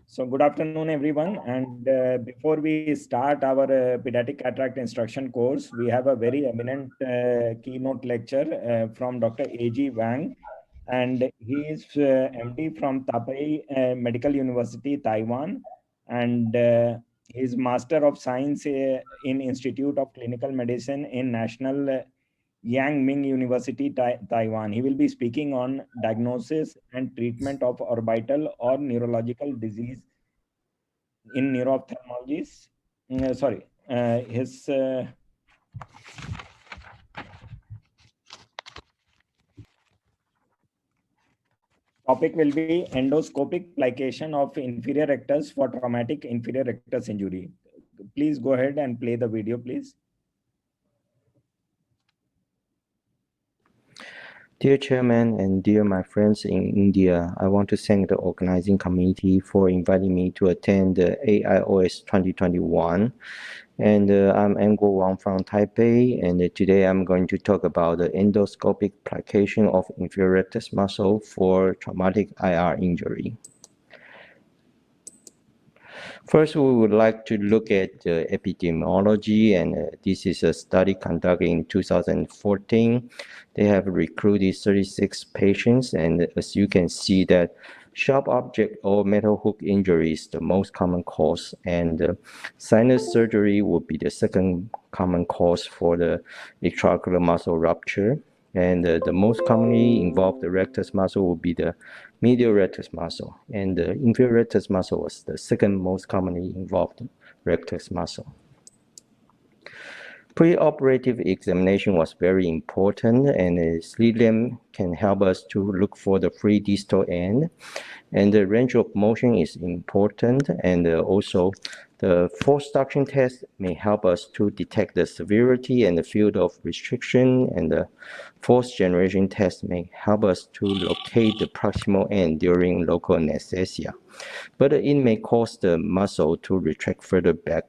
So good afternoon, everyone. And before we start our pediatric cataract instruction course, we have a very eminent keynote lecture from Dr. A.G. Wang. And he is MD from Taipei Medical University, Taiwan. And he is Master of Science in Institute of Clinical Medicine in National Yang Ming University, Taiwan. He will be speaking on diagnosis and treatment of orbital or neurological disease in neuroophthalmologies. His topic will be endoscopic plication of inferior rectus for traumatic inferior rectus injury. Please go ahead and play the video, please. Dear Chairman and dear my friends in India, I want to thank the organizing committee for inviting me to attend the AIOS 2021. And I'm Ango Wang from Taipei, and today I'm going to talk about the endoscopic plication of inferior rectus muscle for traumatic IR injury. First, we would like to look at the epidemiology, and this is a study conducted in 2014. They have recruited 36 patients, and as you can see that sharp object or metal hook injury is the most common cause, and sinus surgery would be the second common cause for the extraocular muscle rupture. And the most commonly involved rectus muscle would be the medial rectus muscle, and the inferior rectus muscle was the second most commonly involved rectus muscle. Preoperative examination was very important, and a slit lamp can help us to look for the free distal end, and the range of motion is important, and also the force suction test may help us to detect the severity and the field of restriction, and the force generation test may help us to locate the proximal end during local anesthesia, but it may cause the muscle to retract further back.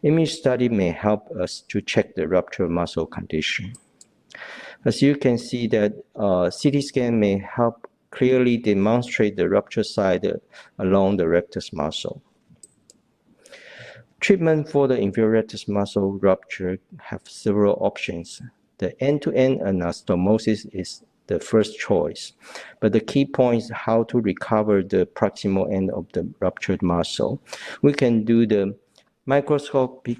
Image study may help us to check the rupture muscle condition. As you can see that CT scan may help clearly demonstrate the rupture site along the rectus muscle. Treatment for the inferior rectus muscle rupture have several options. The end-to-end anastomosis is the first choice, but the key point is how to recover the proximal end of the ruptured muscle. We can do the microscopic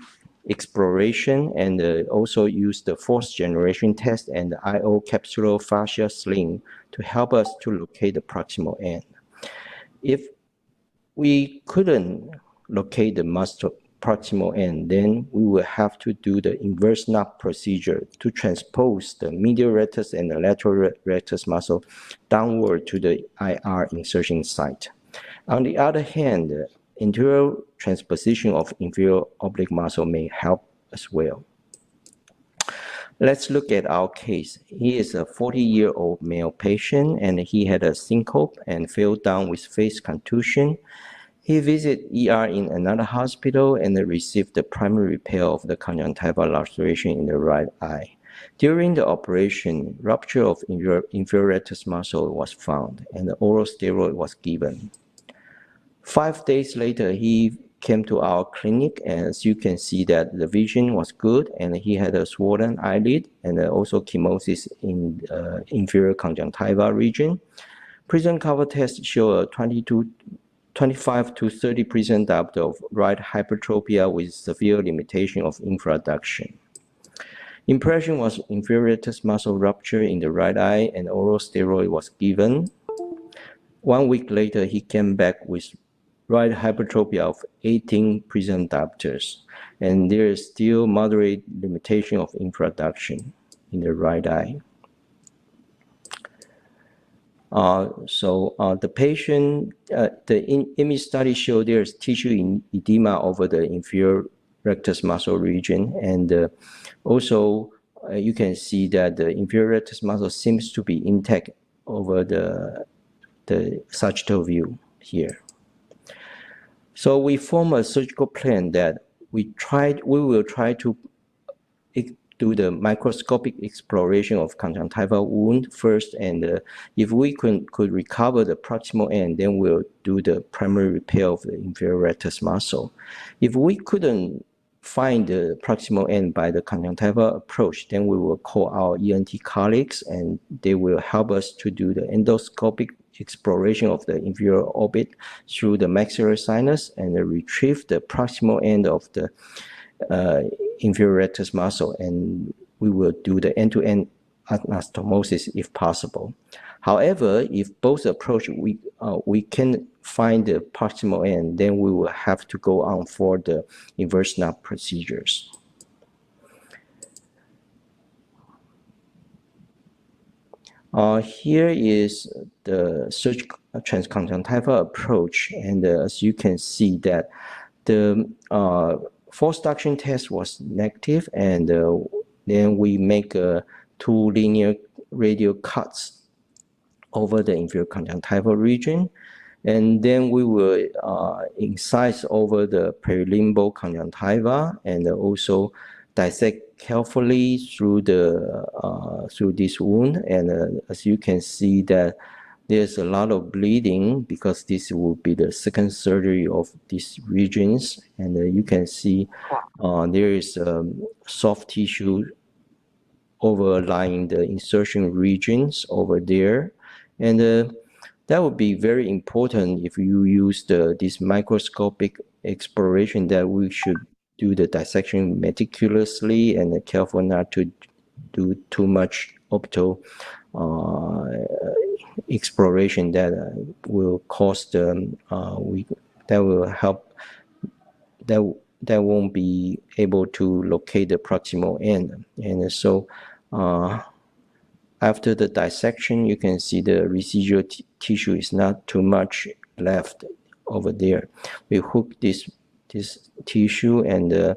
exploration and also use the force generation test and the IO capsulofascia sling to help us to locate the proximal end. If we couldn't locate the muscle proximal end, then we will have to do the inverse knot procedure to transpose the medial rectus and the lateral rectus muscle downward to the IR insertion site. On the other hand, the interior transposition of inferior oblique muscle may help as well. Let's look at our case. He is a 40-year-old male patient, and he had a syncope and fell down with face contusion. He visited ER in another hospital and received the primary repair of the conjunctival laceration in the right eye. During the operation, rupture of inferior rectus muscle was found, and the oral steroid was given. 5 days later, he came to our clinic, and as you can see that the vision was good, and he had a swollen eyelid and also chemosis in the inferior conjunctival region. Prism cover test show a 25 to 30% diopter of right hypertropia with severe limitation of infraduction. Impression was inferior rectus muscle rupture in the right eye, and oral steroid was given. 1 week later, he came back with right hypertropia of 18 prism diopters, and there is still moderate limitation of infraduction in the right eye. The patient, the image study showed there is tissue edema over the inferior rectus muscle region, and also you can see that the inferior rectus muscle seems to be intact over the sagittal view here. So we form a surgical plan that we will try to do the microscopic exploration of conjunctival wound first, and if we could recover the proximal end, then we'll do the primary repair of the inferior rectus muscle. If we couldn't find the proximal end by the conjunctival approach, then we will call our ENT colleagues, and they will help us to do the endoscopic exploration of the inferior orbit through the maxillary sinus and retrieve the proximal end of the inferior rectus muscle, and we will do the end-to-end anastomosis if possible. However, if both approach we can find the proximal end, then we will have to go on for the inverse knot procedures. Here is the surgical transconjunctival approach, and as you can see that the force duction test was negative, and then we make two linear radial cuts over the inferior conjunctival region, and then we will incise over the perilimbo conjunctiva, and also dissect carefully through this wound. And as you can see that there's a lot of bleeding because this will be the second surgery of these regions, and you can see there is soft tissue overlying the insertion regions over there. And that would be very important if you use this microscopic exploration, that we should do the dissection meticulously and careful not to do too much orbital exploration that will cause that will help that won't be able to locate the proximal end. And so after the dissection, you can see the residual tissue is not too much left over there. We hook this tissue, and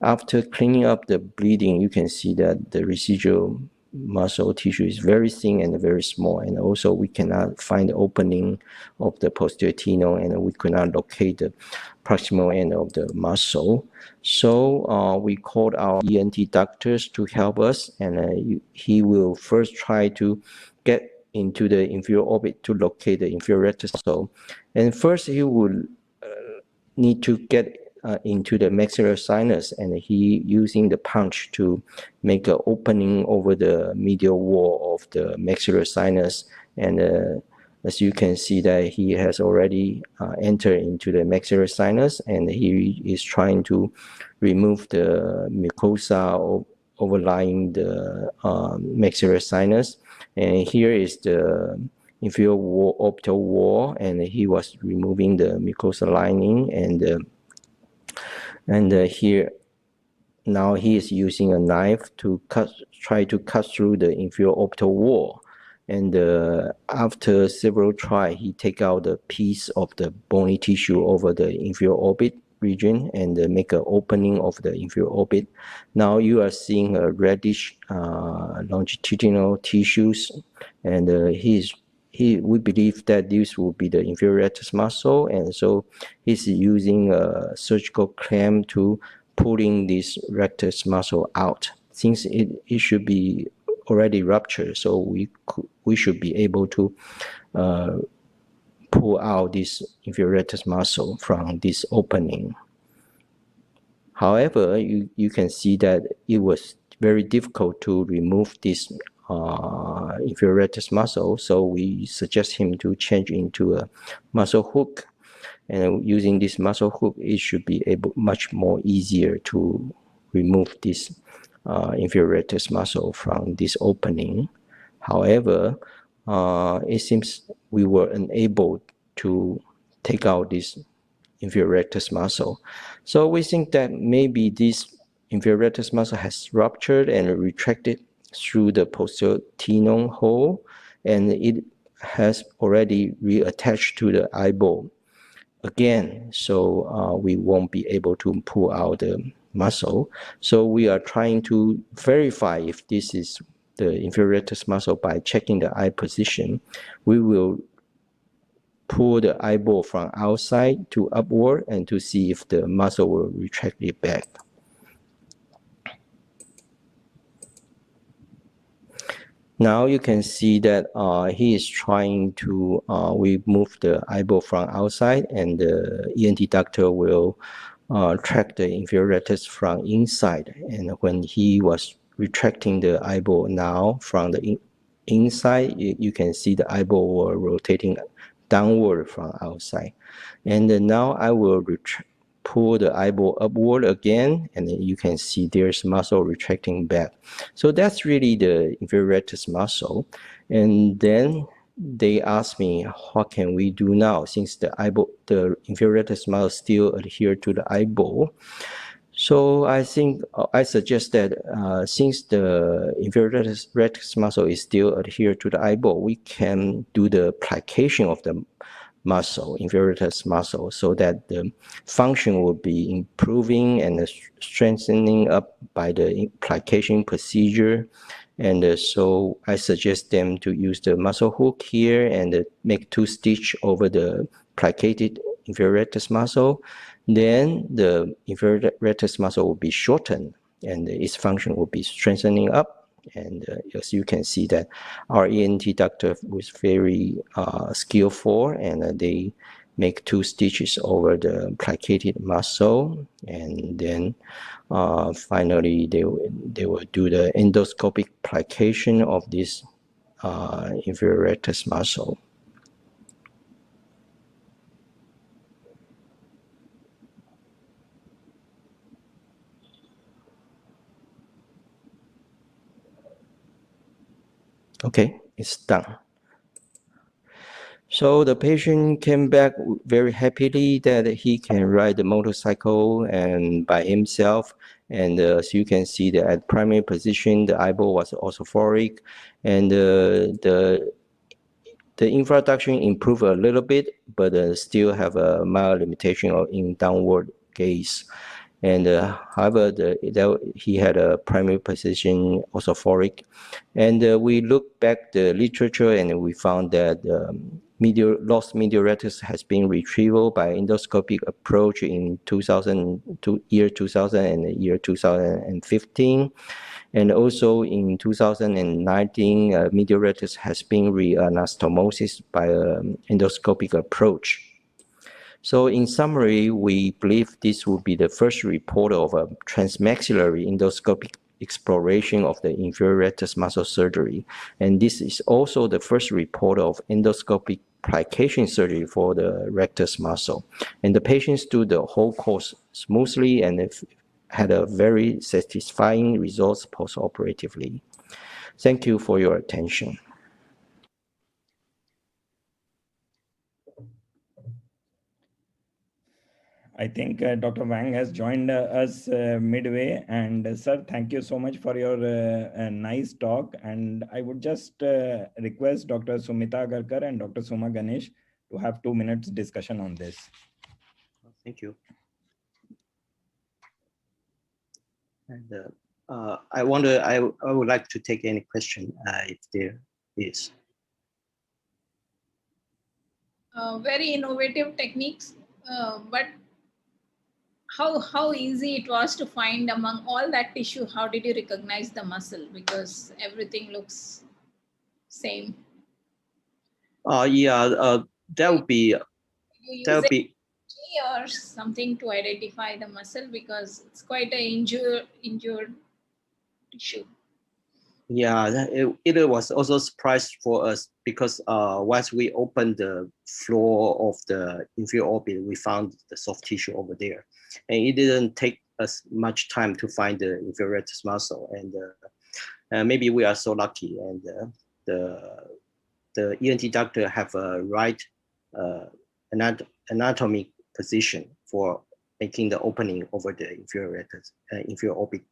after cleaning up the bleeding, you can see that the residual muscle tissue is very thin and very small, and also we cannot find the opening of the posterior tenon, and we could not locate the proximal end of the muscle. So we called our ENT doctors to help us, and he will first try to get into the inferior orbit to locate the inferior rectus muscle. And first he will need to get into the maxillary sinus, and he using the punch to make an opening over the medial wall of the maxillary sinus. And as you can see that he has already entered into the maxillary sinus, and he is trying to remove the mucosa overlying the maxillary sinus. And here is the inferior wall, orbital wall, and he was removing the mucosa lining, and here now he is using a knife to try to cut through the inferior orbital wall. And after several tries, he take out a piece of the bony tissue over the inferior orbit region and make an opening of the inferior orbit. Now you are seeing a reddish longitudinal tissues, and we believe that this will be the inferior rectus muscle, and so he's using a surgical clamp to pulling this rectus muscle out, since it should be already ruptured. So we should be able to pull out this inferior rectus muscle from this opening. However, you can see that it was very difficult to remove this inferior rectus muscle, so we suggest him to change into a muscle hook. And using this muscle hook, it should be much more easier to remove this inferior rectus muscle from this opening. However, it seems we were unable to take out this inferior rectus muscle. So we think that maybe this inferior rectus muscle has ruptured and retracted through the posterior tenon hole, and it has already reattached to the eyeball again, so we won't be able to pull out the muscle. So we are trying to verify if this is the inferior rectus muscle by checking the eye position. We will pull the eyeball from outside to upward and to see if the muscle will retract it back. Now you can see that he is trying to remove the eyeball from outside, and the ENT doctor will track the inferior rectus from inside. And when he was retracting the eyeball now from the inside, you can see the eyeball were rotating downward from outside. And now I will pull the eyeball upward again, and then you can see there's muscle retracting back. So that's really the inferior rectus muscle. And then they asked me, what can we do now, since the inferior rectus muscle still adhere to the eyeball? So I think I suggest that since the inferior rectus muscle is still adhered to the eyeball, we can do the plication of the muscle, inferior rectus muscle, so that the function will be improving and strengthening up by the plication procedure. And so I suggest them to use the muscle hook here and make 2 stitches over the plicated inferior rectus muscle. Then the inferior rectus muscle will be shortened and its function will be strengthening up. And as you can see that our ENT doctor was very skillful, and they make 2 stitches over the plicated muscle, and then finally they will do the endoscopic plication of this inferior rectus muscle. Okay, it's done. So the patient came back very happily that he can ride the motorcycle and by himself. And as you can see, that at primary position, the eyeball was orthophoric, and the infraduction improved a little bit, but still have a mild limitation in downward gaze. And however, he had a primary position orthophoric. And we looked back the literature, and we found that lost medial rectus has been retrieval by endoscopic approach in year 2000 and year 2015. And also in 2019, medial rectus has been re-anastomosis by endoscopic approach. So in summary, we believe this will be the first report of a transmaxillary endoscopic exploration of the inferior rectus muscle surgery. And this is also the first report of endoscopic plication surgery for the rectus muscle. And the patients do the whole course smoothly and had a very satisfying results post-operatively. Thank you for your attention. I think Dr. Wang has joined us midway. And sir, thank you so much for your nice talk. And I would just request Dr. Sumita Agarkar and Dr. Suma Ganesh to have 2 minutes discussion on this. Thank you. And I would like to take any question if there is. Very innovative techniques, but how easy it was to find among all that tissue? How did you recognize the muscle? Because everything looks same. Yeah, that would be. Or something to identify the muscle, because it's quite an injured tissue. Yeah, it was also a surprise for us, because once we opened the floor of the inferior orbit, we found the soft tissue over there, and it didn't take us much time to find the inferior rectus muscle. And maybe we are so lucky, and the ENT doctor have a right anatomy position for making the opening over the inferior rectus, inferior orbit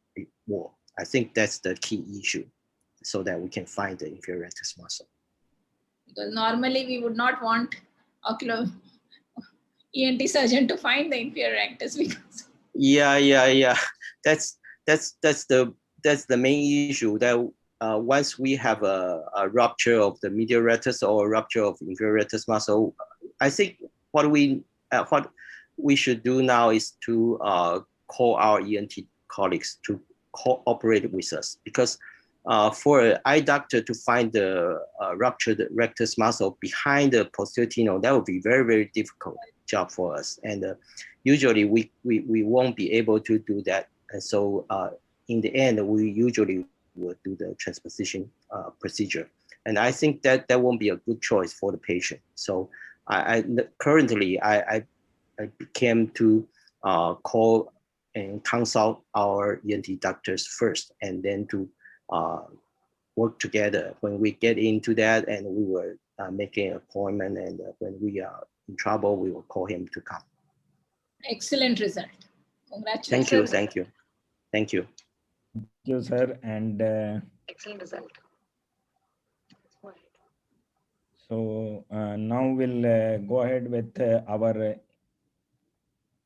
wall. I think that's the key issue, so that we can find the inferior rectus muscle. Because normally we would not want ocular ENT surgeon to find the inferior rectus, because yeah. That's the main issue, that once we have a rupture of the medial rectus or a rupture of inferior rectus muscle, I think what we should do now is to call our ENT colleagues to cooperate with us, because for an eye doctor to find the ruptured rectus muscle behind the posterior tinal, that would be very, very difficult job for us. And usually we won't be able to do that. And so in the end, we usually will do the transposition procedure. And I think that that won't be a good choice for the patient. So currently I became to call and consult our ENT doctors first, and then to work together when we get into that, and we were making an appointment, and when we are in trouble, we will call him to come. Excellent result. Congratulations. Thank you, thank you, thank you. Thank you, sir. And excellent result. so now we'll go ahead with our.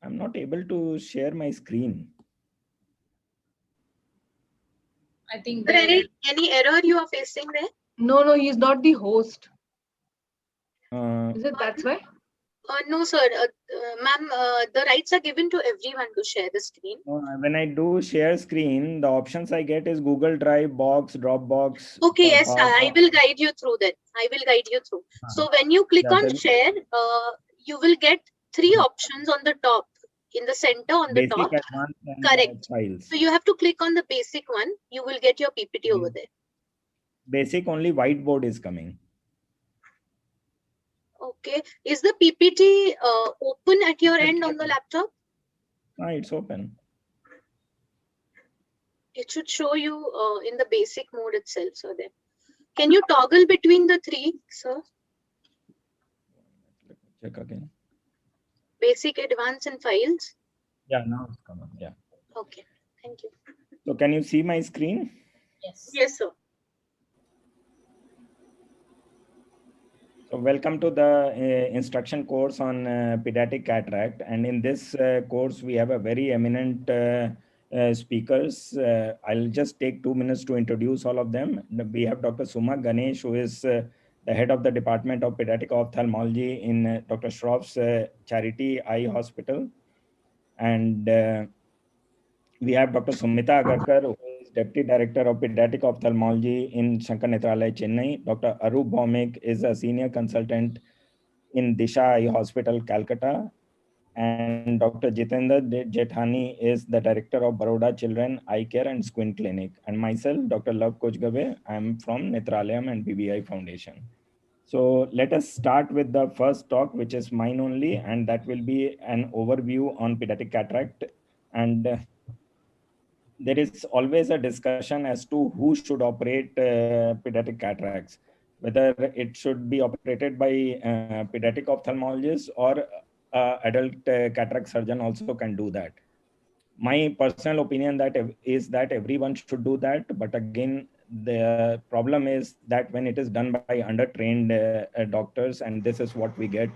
I'm not able to share my screen. I think Is there any error you are facing there? No, he's not the host. Is it that's why? No, sir. Ma'am, the rights are given to everyone to share the screen. When I do share screen, the options I get is Google Drive, Box, Dropbox. Okay, yes, I will guide you through that. I will guide you through. So when you click on share, you will get 3 options on the top, in the center on the Basic, top. advanced, and Correct. files. So you have to click on the basic one. You will get your PPT over there. Basic only whiteboard is coming. Okay. Is the PPT open at your end on the laptop? It's open. It should show you in the basic mode itself. So then, can you toggle between the 3, sir? Check again. Basic, advanced, and files. Yeah, now it's coming. Yeah. Okay. Thank you. So can you see my screen? yes. Yes, sir. So welcome to the instruction course on pediatric cataract. And in this course, we have a very eminent speakers. I'll just take 2 minutes to introduce all of them. We have Dr. Suma Ganesh, who is the head of the Department of Pediatric Ophthalmology in Dr. Shroff's Charity Eye Hospital. And we have Dr. Sumita Agarkar, who is Deputy Director of Pediatric Ophthalmology in Shankar Nethralaya, Chennai. Dr. Arup Bhaumik is a Senior Consultant in Disha Eye Hospital, Calcutta. And Dr. Jitendra Jethani is the Director of Baroda Children Eye Care and Squint Clinic. And myself, Dr. Love Kochgabe, I'm from Netralayam and BBI Foundation. So let us start with the first talk, which is mine only, and that will be an overview on pediatric cataract. And there is always a discussion as to who should operate pediatric cataracts, whether it should be operated by pediatric ophthalmologist or adult cataract surgeon also can do that. My personal opinion is that everyone should do that, but again, the problem is that when it is done by undertrained doctors, and this is what we get.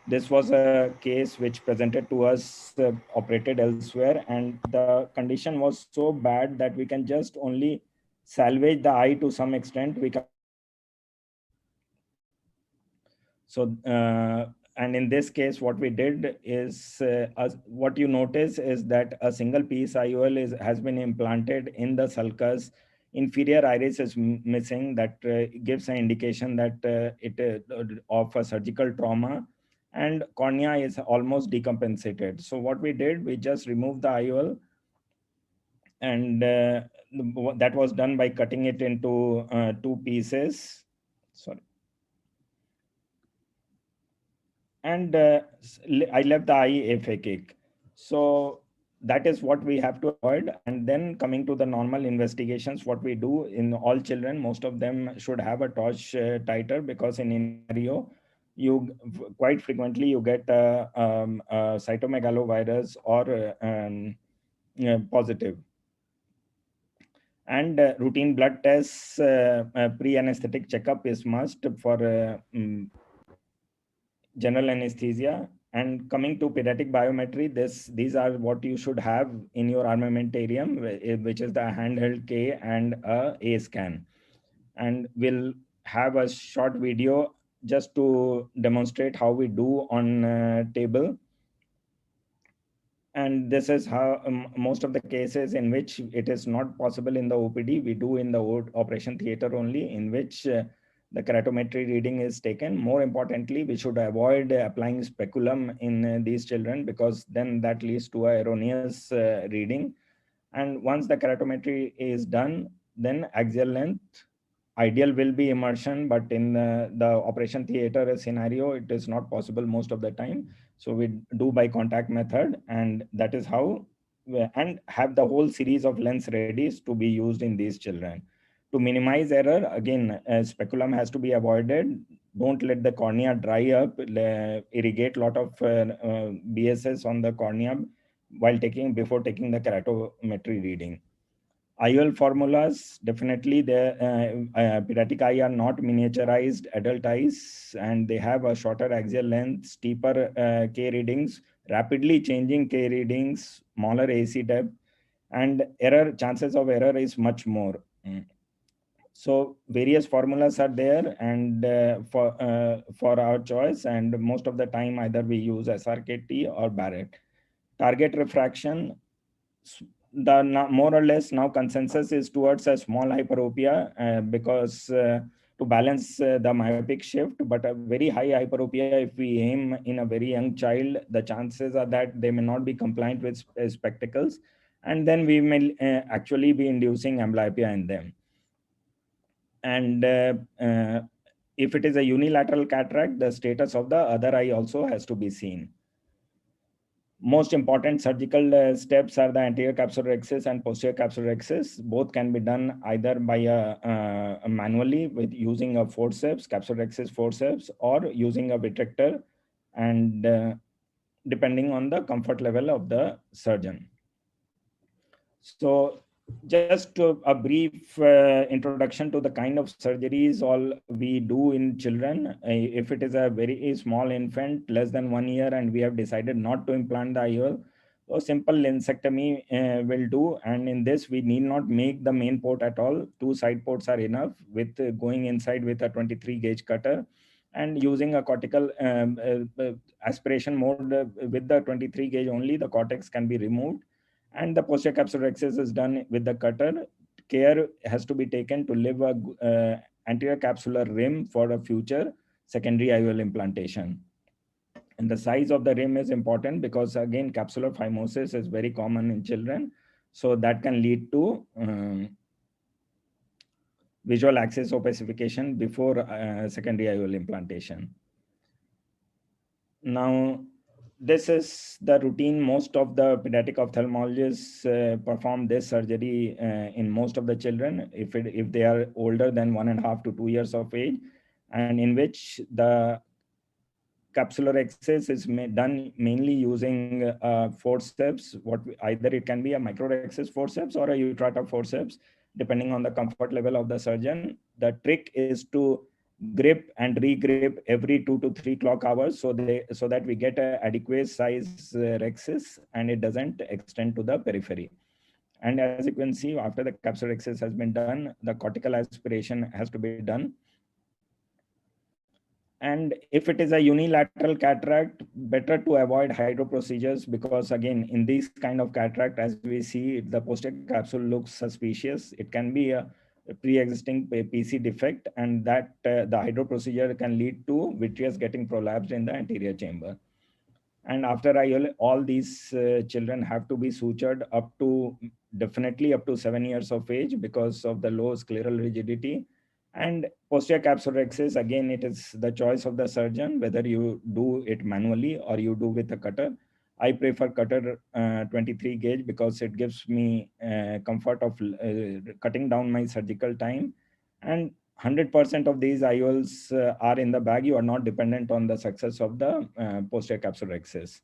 This was a case which presented to us, operated elsewhere, and the condition was so bad that we can just only salvage the eye to some extent. We can. So, and in this case, what we did is, what you notice is that a single piece IOL has been implanted in the sulcus. Inferior iris is missing. That gives an indication that it of a surgical trauma, and cornea is almost decompensated. So what we did, we just removed the IOL, and that was done by cutting it into 2 pieces. Sorry. And I left the eye aphakic. So that is what we have to avoid. And then coming to the normal investigations, what we do in all children, most of them should have a torch titer, because in scenario, you quite frequently you get cytomegalovirus or positive. And routine blood tests, pre-anesthetic checkup is must for general anesthesia. And coming to pediatric biometry, these are what you should have in your armamentarium, which is the handheld K and a scan. And we'll have a short video just to demonstrate how we do on table. And this is how most of the cases in which it is not possible in the OPD, we do in the operation theater only, in which the keratometry reading is taken. More importantly, we should avoid applying speculum in these children, because then that leads to a erroneous reading. And once the keratometry is done, then axial length, ideal will be immersion, but in the operation theater scenario, it is not possible most of the time. So we do by contact method, and that is how, and have the whole series of lens ready to be used in these children. To minimize error, again, speculum has to be avoided. Don't let the cornea dry up, irrigate lot of BSS on the cornea before taking the keratometry reading. IOL formulas, definitely the pediatric eye are not miniaturized adult eyes, and they have a shorter axial length, steeper K readings, rapidly changing K readings, smaller AC depth, and chances of error is much more. So various formulas are there, and for our choice, and most of the time either we use SRKT or Barrett. Target refraction, more or less now consensus is towards a small hyperopia, because to balance the myopic shift, but a very high hyperopia, if we aim in a very young child, the chances are that they may not be compliant with spectacles, and then we may actually be inducing amblyopia in them. And if it is a unilateral cataract, the status of the other eye also has to be seen. Most important surgical steps are the anterior capsulorhexis and posterior capsulorhexis. Both can be done either by manually with using a forceps, capsulorhexis forceps, or using a vitrector, and depending on the comfort level of the surgeon. So just a brief introduction to the kind of surgeries all we do in children. If it is a very small infant, less than 1 year, and we have decided not to implant the IOL, so simple lensectomy will do. And in this, we need not make the main port at all. 2 side ports are enough, with going inside with a 23 gauge cutter, and using a cortical aspiration mode with the 23 gauge only, the cortex can be removed. And the posterior capsulorhexis is done with the cutter. Care has to be taken to leave a anterior capsular rim for a future secondary IOL implantation. And the size of the rim is important, because again, capsular phimosis is very common in children. So that can lead to visual axis opacification before secondary IOL implantation. Now, this is the routine. Most of the pediatric ophthalmologists perform this surgery in most of the children, if they are older than 1.5 to 2 years of age, and in which the capsulorhexis is done mainly using forceps. Either it can be a microrhexis forceps or a utrata forceps, depending on the comfort level of the surgeon. The trick is to grip and re-grip every 2 to 3 clock hours, so that we get an adequate size rhexis and it doesn't extend to the periphery. And as you can see, after the capsulorhexis has been done, the cortical aspiration has to be done. And if it is a unilateral cataract, better to avoid hydro procedures, because again, in these kind of cataract, as we see, the posterior capsule looks suspicious. It can be a pre-existing PC defect, and that the hydro procedure can lead to vitreous getting prolapsed in the anterior chamber. And after IOL, all these children have to be sutured definitely up to 7 years of age, because of the low scleral rigidity. And posterior capsulorhexis, again, it is the choice of the surgeon, whether you do it manually or you do with a cutter. I prefer cutter 23 gauge, because it gives me comfort of cutting down my surgical time. And 100% of these IOLs are in the bag. You are not dependent on the success of the posterior capsulorhexis.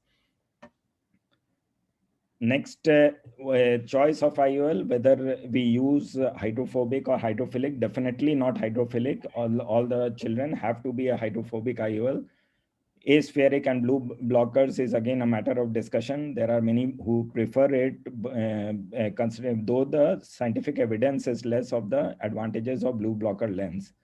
Next, choice of IOL, whether we use hydrophobic or hydrophilic. Definitely not hydrophilic. All the children have to be a hydrophobic IOL. Aspheric and blue blockers is again a matter of discussion. There are many who prefer it, considering though the scientific evidence is less of the advantages of blue blocker lens.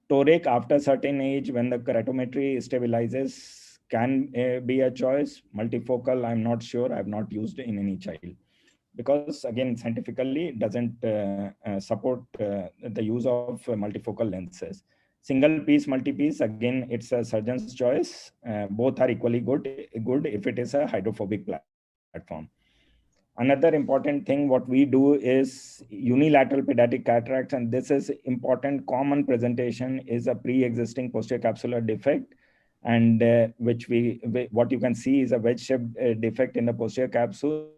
Toric, after certain age, when the keratometry stabilizes, can be a choice. Multifocal, I'm not sure. I've not used in any child because again, scientifically it doesn't support the use of multifocal lenses. Single piece, multi-piece, again, it's a surgeon's choice. Both are equally good if it is a hydrophobic platform. Another important thing, what we do is unilateral pediatric cataracts, and this is important. Common presentation is a pre-existing posterior capsular defect, and what you can see is a wedge-shaped defect in the posterior capsule,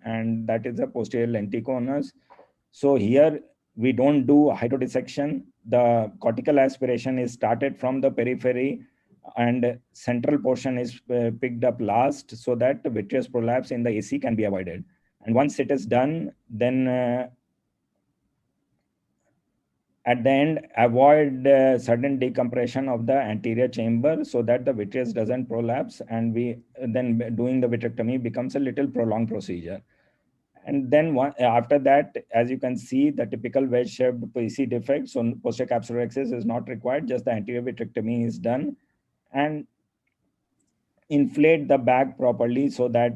and that is a posterior lenticonus. So here we don't do hydrodissection. The cortical aspiration is started from the periphery, and central portion is picked up last so that vitreous prolapse in the AC can be avoided. And once it is done, then at the end, avoid sudden decompression of the anterior chamber so that the vitreous doesn't prolapse, and then doing the vitrectomy becomes a little prolonged procedure. And then after that, as you can see, the typical wedge-shaped PC defect, so posterior capsular access is not required, just the anterior vitrectomy is done. And inflate the bag properly so that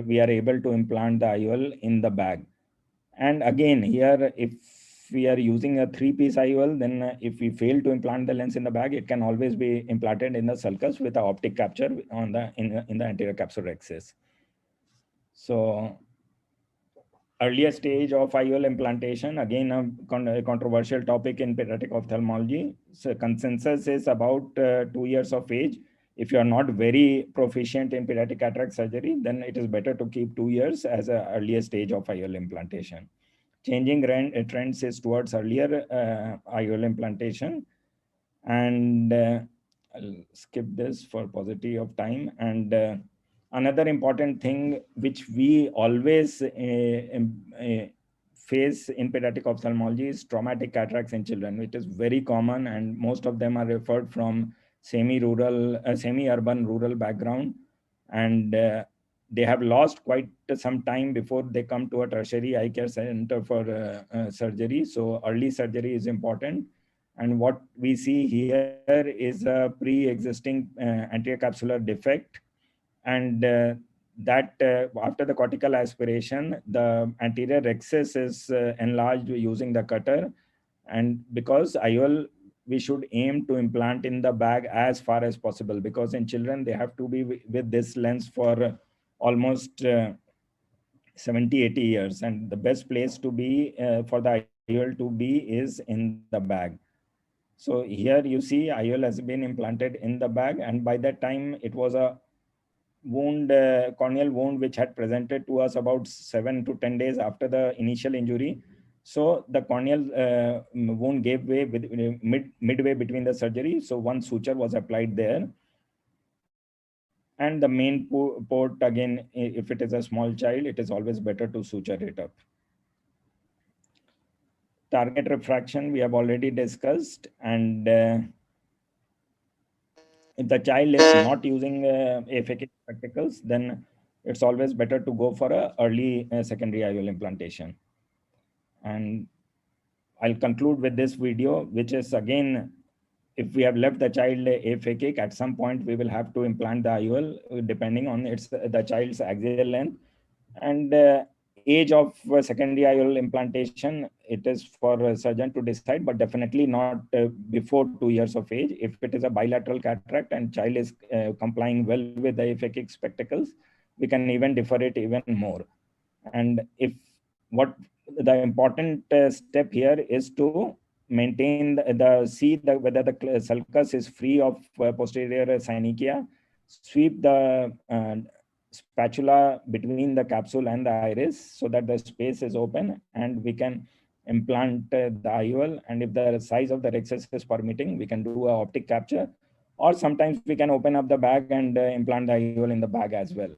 we are able to implant the IOL in the bag. And again, here, if we are using a 3-piece IOL, then if we fail to implant the lens in the bag, it can always be implanted in the sulcus with an optic capture on in the anterior capsular access. So earlier stage of IOL implantation, again, a controversial topic in pediatric ophthalmology. So consensus is about 2 years of age. If you are not very proficient in pediatric cataract surgery, then it is better to keep 2 years as an earlier stage of IOL implantation. Changing trends is towards earlier IOL implantation. And I'll skip this for paucity of time. And another important thing which we always face in pediatric ophthalmology is traumatic cataracts in children, which is very common, and most of them are referred from semi-urban rural background, and they have lost quite some time before they come to a tertiary eye care center for surgery. So early surgery is important. And what we see here is a pre-existing anterior capsular defect, and that after the cortical aspiration, the anterior rhexis is enlarged using the cutter. And because IOL, we should aim to implant in the bag as far as possible, because in children, they have to be with this lens for almost 70, 80 years. And the best place to be for the IOL to be is in the bag. So here you see IOL has been implanted in the bag, and by that time it was a wound, corneal wound, which had presented to us about 7 to 10 days after the initial injury. So the corneal wound gave way midway between the surgery. So one suture was applied there. And the main port, again, if it is a small child, it is always better to suture it up. Target refraction, we have already discussed. And if the child is not using aphakic spectacles, then it's always better to go for a early secondary IOL implantation. And I'll conclude with this video, which is again, if we have left the child aphakic, at some point we will have to implant the IOL depending on the child's axial length. And age of secondary IOL implantation, it is for a surgeon to decide, but definitely not before 2 years of age. If it is a bilateral cataract and child is complying well with the aphakic spectacles, we can even defer it even more. And if what the important step here is to maintain whether the sulcus is free of posterior synechia, sweep the spatula between the capsule and the iris so that the space is open, and we can implant the IOL. And if the size of the rhexis is permitting, we can do a optic capture, or sometimes we can open up the bag and implant the IOL in the bag as well.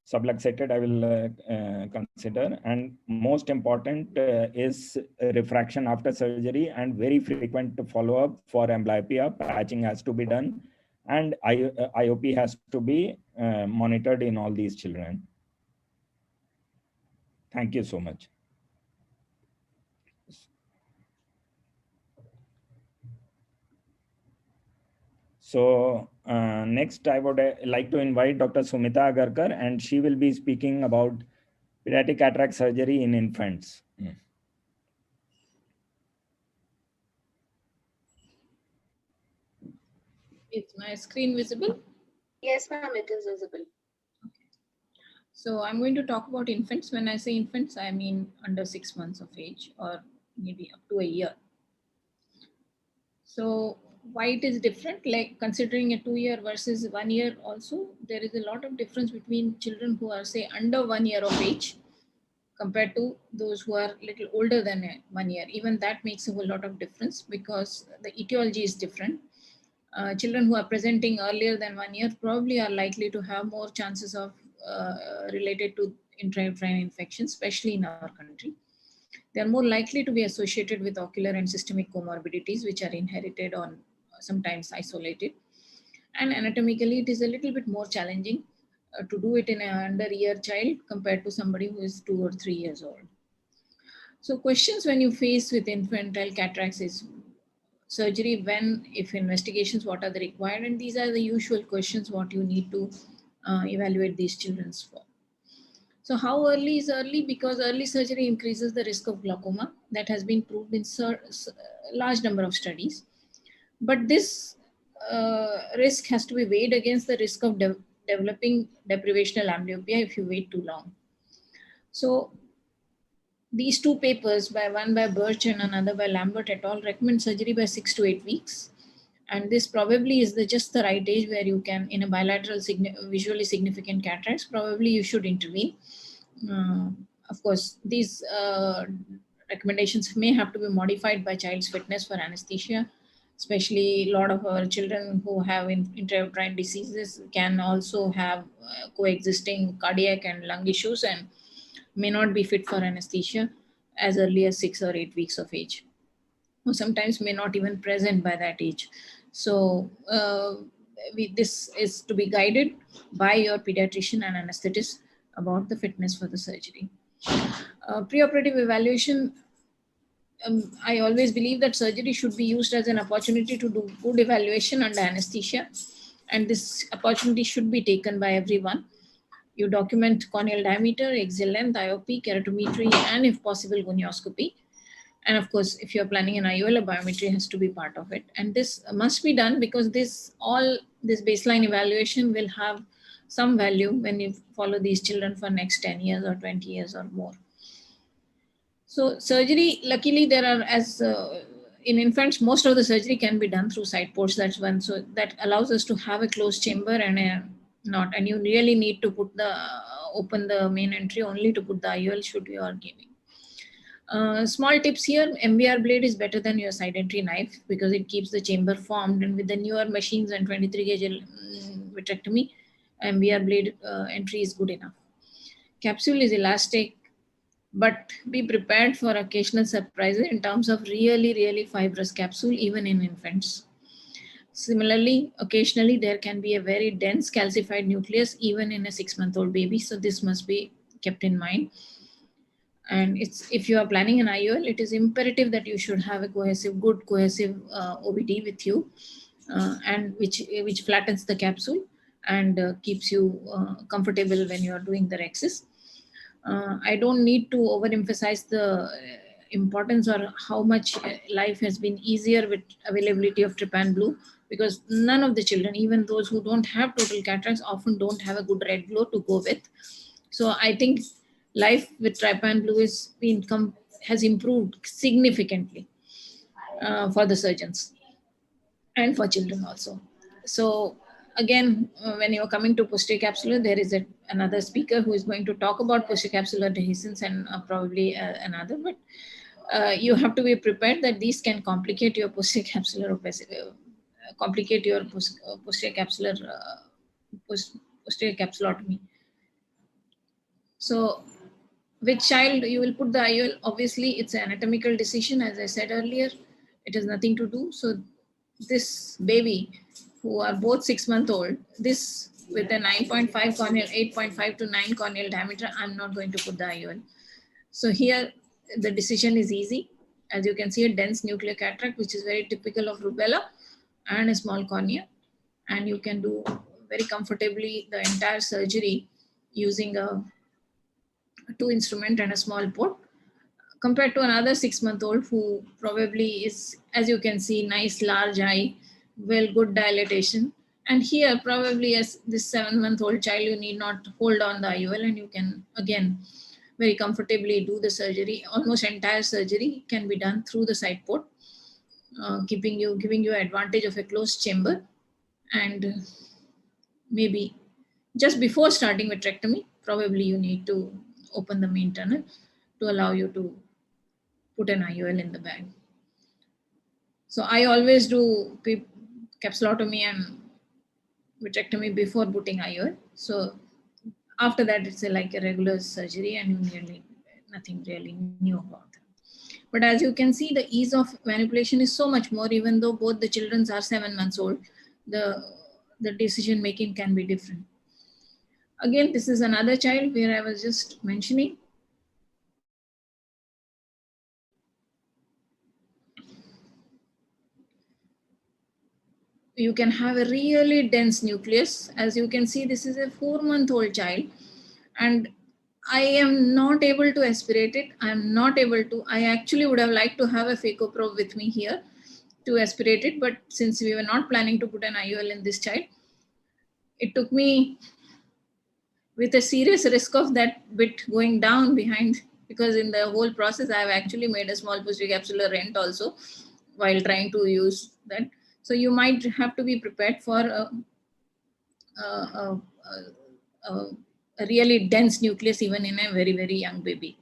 Subluxated, I will consider. And most important is refraction after surgery, and very frequent follow-up for amblyopia. Patching has to be done, and IOP has to be monitored in all these children. Thank you so much. So Next, I would like to invite Dr. Sumita Agarkar, and she will be speaking about pediatric cataract surgery in infants. Is my screen visible? Yes, ma'am, it is visible. So I'm going to talk about infants. When I say infants, I mean under 6 months of age or maybe up to a year. So why it is different, like considering a 2-year versus 1 year also, there is a lot of difference between children who are say under 1 year of age compared to those who are little older than 1 year. Even that makes a whole lot of difference because the etiology is different. Children who are presenting earlier than 1 year probably are likely to have more chances of related to intrauterine infections, especially in our country. They are more likely to be associated with ocular and systemic comorbidities, which are inherited or sometimes isolated. And anatomically, it is a little bit more challenging to do it in an under-year child compared to somebody who is 2 or 3 years old. So questions when you face with infantile cataracts is surgery when, if investigations, what are the required? And these are the usual questions what you need to evaluate these children for. So how early is early? Because early surgery increases the risk of glaucoma. That has been proved in large number of studies. But this risk has to be weighed against the risk of developing deprivational amblyopia if you wait too long. So these two papers, one by Birch and another by Lambert et al., recommend surgery by 6 to 8 weeks. And this probably is just the right age where you can, in a bilateral visually significant cataracts, probably you should intervene. Of course, these recommendations may have to be modified by child's fitness for anesthesia, especially a lot of our children who have intrauterine diseases can also have coexisting cardiac and lung issues and may not be fit for anesthesia as early as 6 or 8 weeks of age, or sometimes may not even present by that age. So this is to be guided by your pediatrician and anesthetist about the fitness for the surgery. Preoperative evaluation, I always believe that surgery should be used as an opportunity to do good evaluation under anesthesia, and this opportunity should be taken by everyone. You document corneal diameter, axial length, IOP, keratometry, and if possible, gonioscopy. And of course, if you're planning an IOL, a biometry has to be part of it. And this must be done because this baseline evaluation will have some value when you follow these children for next 10 years or 20 years or more. So surgery, luckily there are, in infants, most of the surgery can be done through side ports. That's one. So that allows us to have a closed chamber and a knot. And you really need to open the main entry only to put the IOL should you are giving. Small tips here, MVR blade is better than your side entry knife because it keeps the chamber formed, and with the newer machines and 23 gauge vitrectomy, MVR blade entry is good enough. Capsule is elastic, but be prepared for occasional surprises in terms of really fibrous capsule even in infants. Similarly, occasionally there can be a very dense calcified nucleus even in a 6-month-old baby, so this must be kept in mind. And if you are planning an IOL, it is imperative that you should have a good cohesive OBD with you, and which flattens the capsule and keeps you comfortable when you are doing the rexis. I don't need to overemphasize the importance or how much life has been easier with availability of trypan blue, because none of the children, even those who don't have total cataracts, often don't have a good red glow to go with. So I think life with trypan blue has improved significantly for the surgeons and for children also. So again, when you're coming to posterior capsular, there is another speaker who is going to talk about posterior capsular dehiscence and probably another, but you have to be prepared that these can complicate your posterior capsular opacity, complicate your posterior capsular posterior capsulotomy. So which child you will put the IOL, obviously it's an anatomical decision, as I said earlier. It has nothing to do. So this baby, who are both 6-month-old, this with a 9.5 corneal, 8.5 to 9 corneal diameter, I'm not going to put the IOL. So here the decision is easy. As you can see, a dense nuclear cataract, which is very typical of rubella, and a small cornea. and you can do very comfortably the entire surgery using a 2-instrument and a small port, compared to another 6-month-old who probably is, as you can see, nice large eye, well, good dilatation. And here probably as this 7-month-old child, you need not hold on the IOL, and you can again very comfortably do the surgery. Almost entire surgery can be done through the side port, giving you advantage of a closed chamber. And maybe just before starting vitrectomy, probably you need to open the main tunnel to allow you to put an IOL in the bag. So I always do capsulotomy and vitrectomy before putting IOL. So after that, it's like a regular surgery, and nothing really new about it. But as you can see, the ease of manipulation is so much more, even though both the children are 7 months old, the decision making can be different. Again, this is another child where I was just mentioning. You can have a really dense nucleus. As you can see, this is a 4-month-old child, and I am not able to aspirate it. I am not able to. I actually would have liked to have a phaco probe with me here to aspirate it, but since we were not planning to put an IOL in this child, it took me with a serious risk of that bit going down behind, because in the whole process, I have actually made a small posterior capsular rent also while trying to use that. So you might have to be prepared for a really dense nucleus even in a very, very young baby.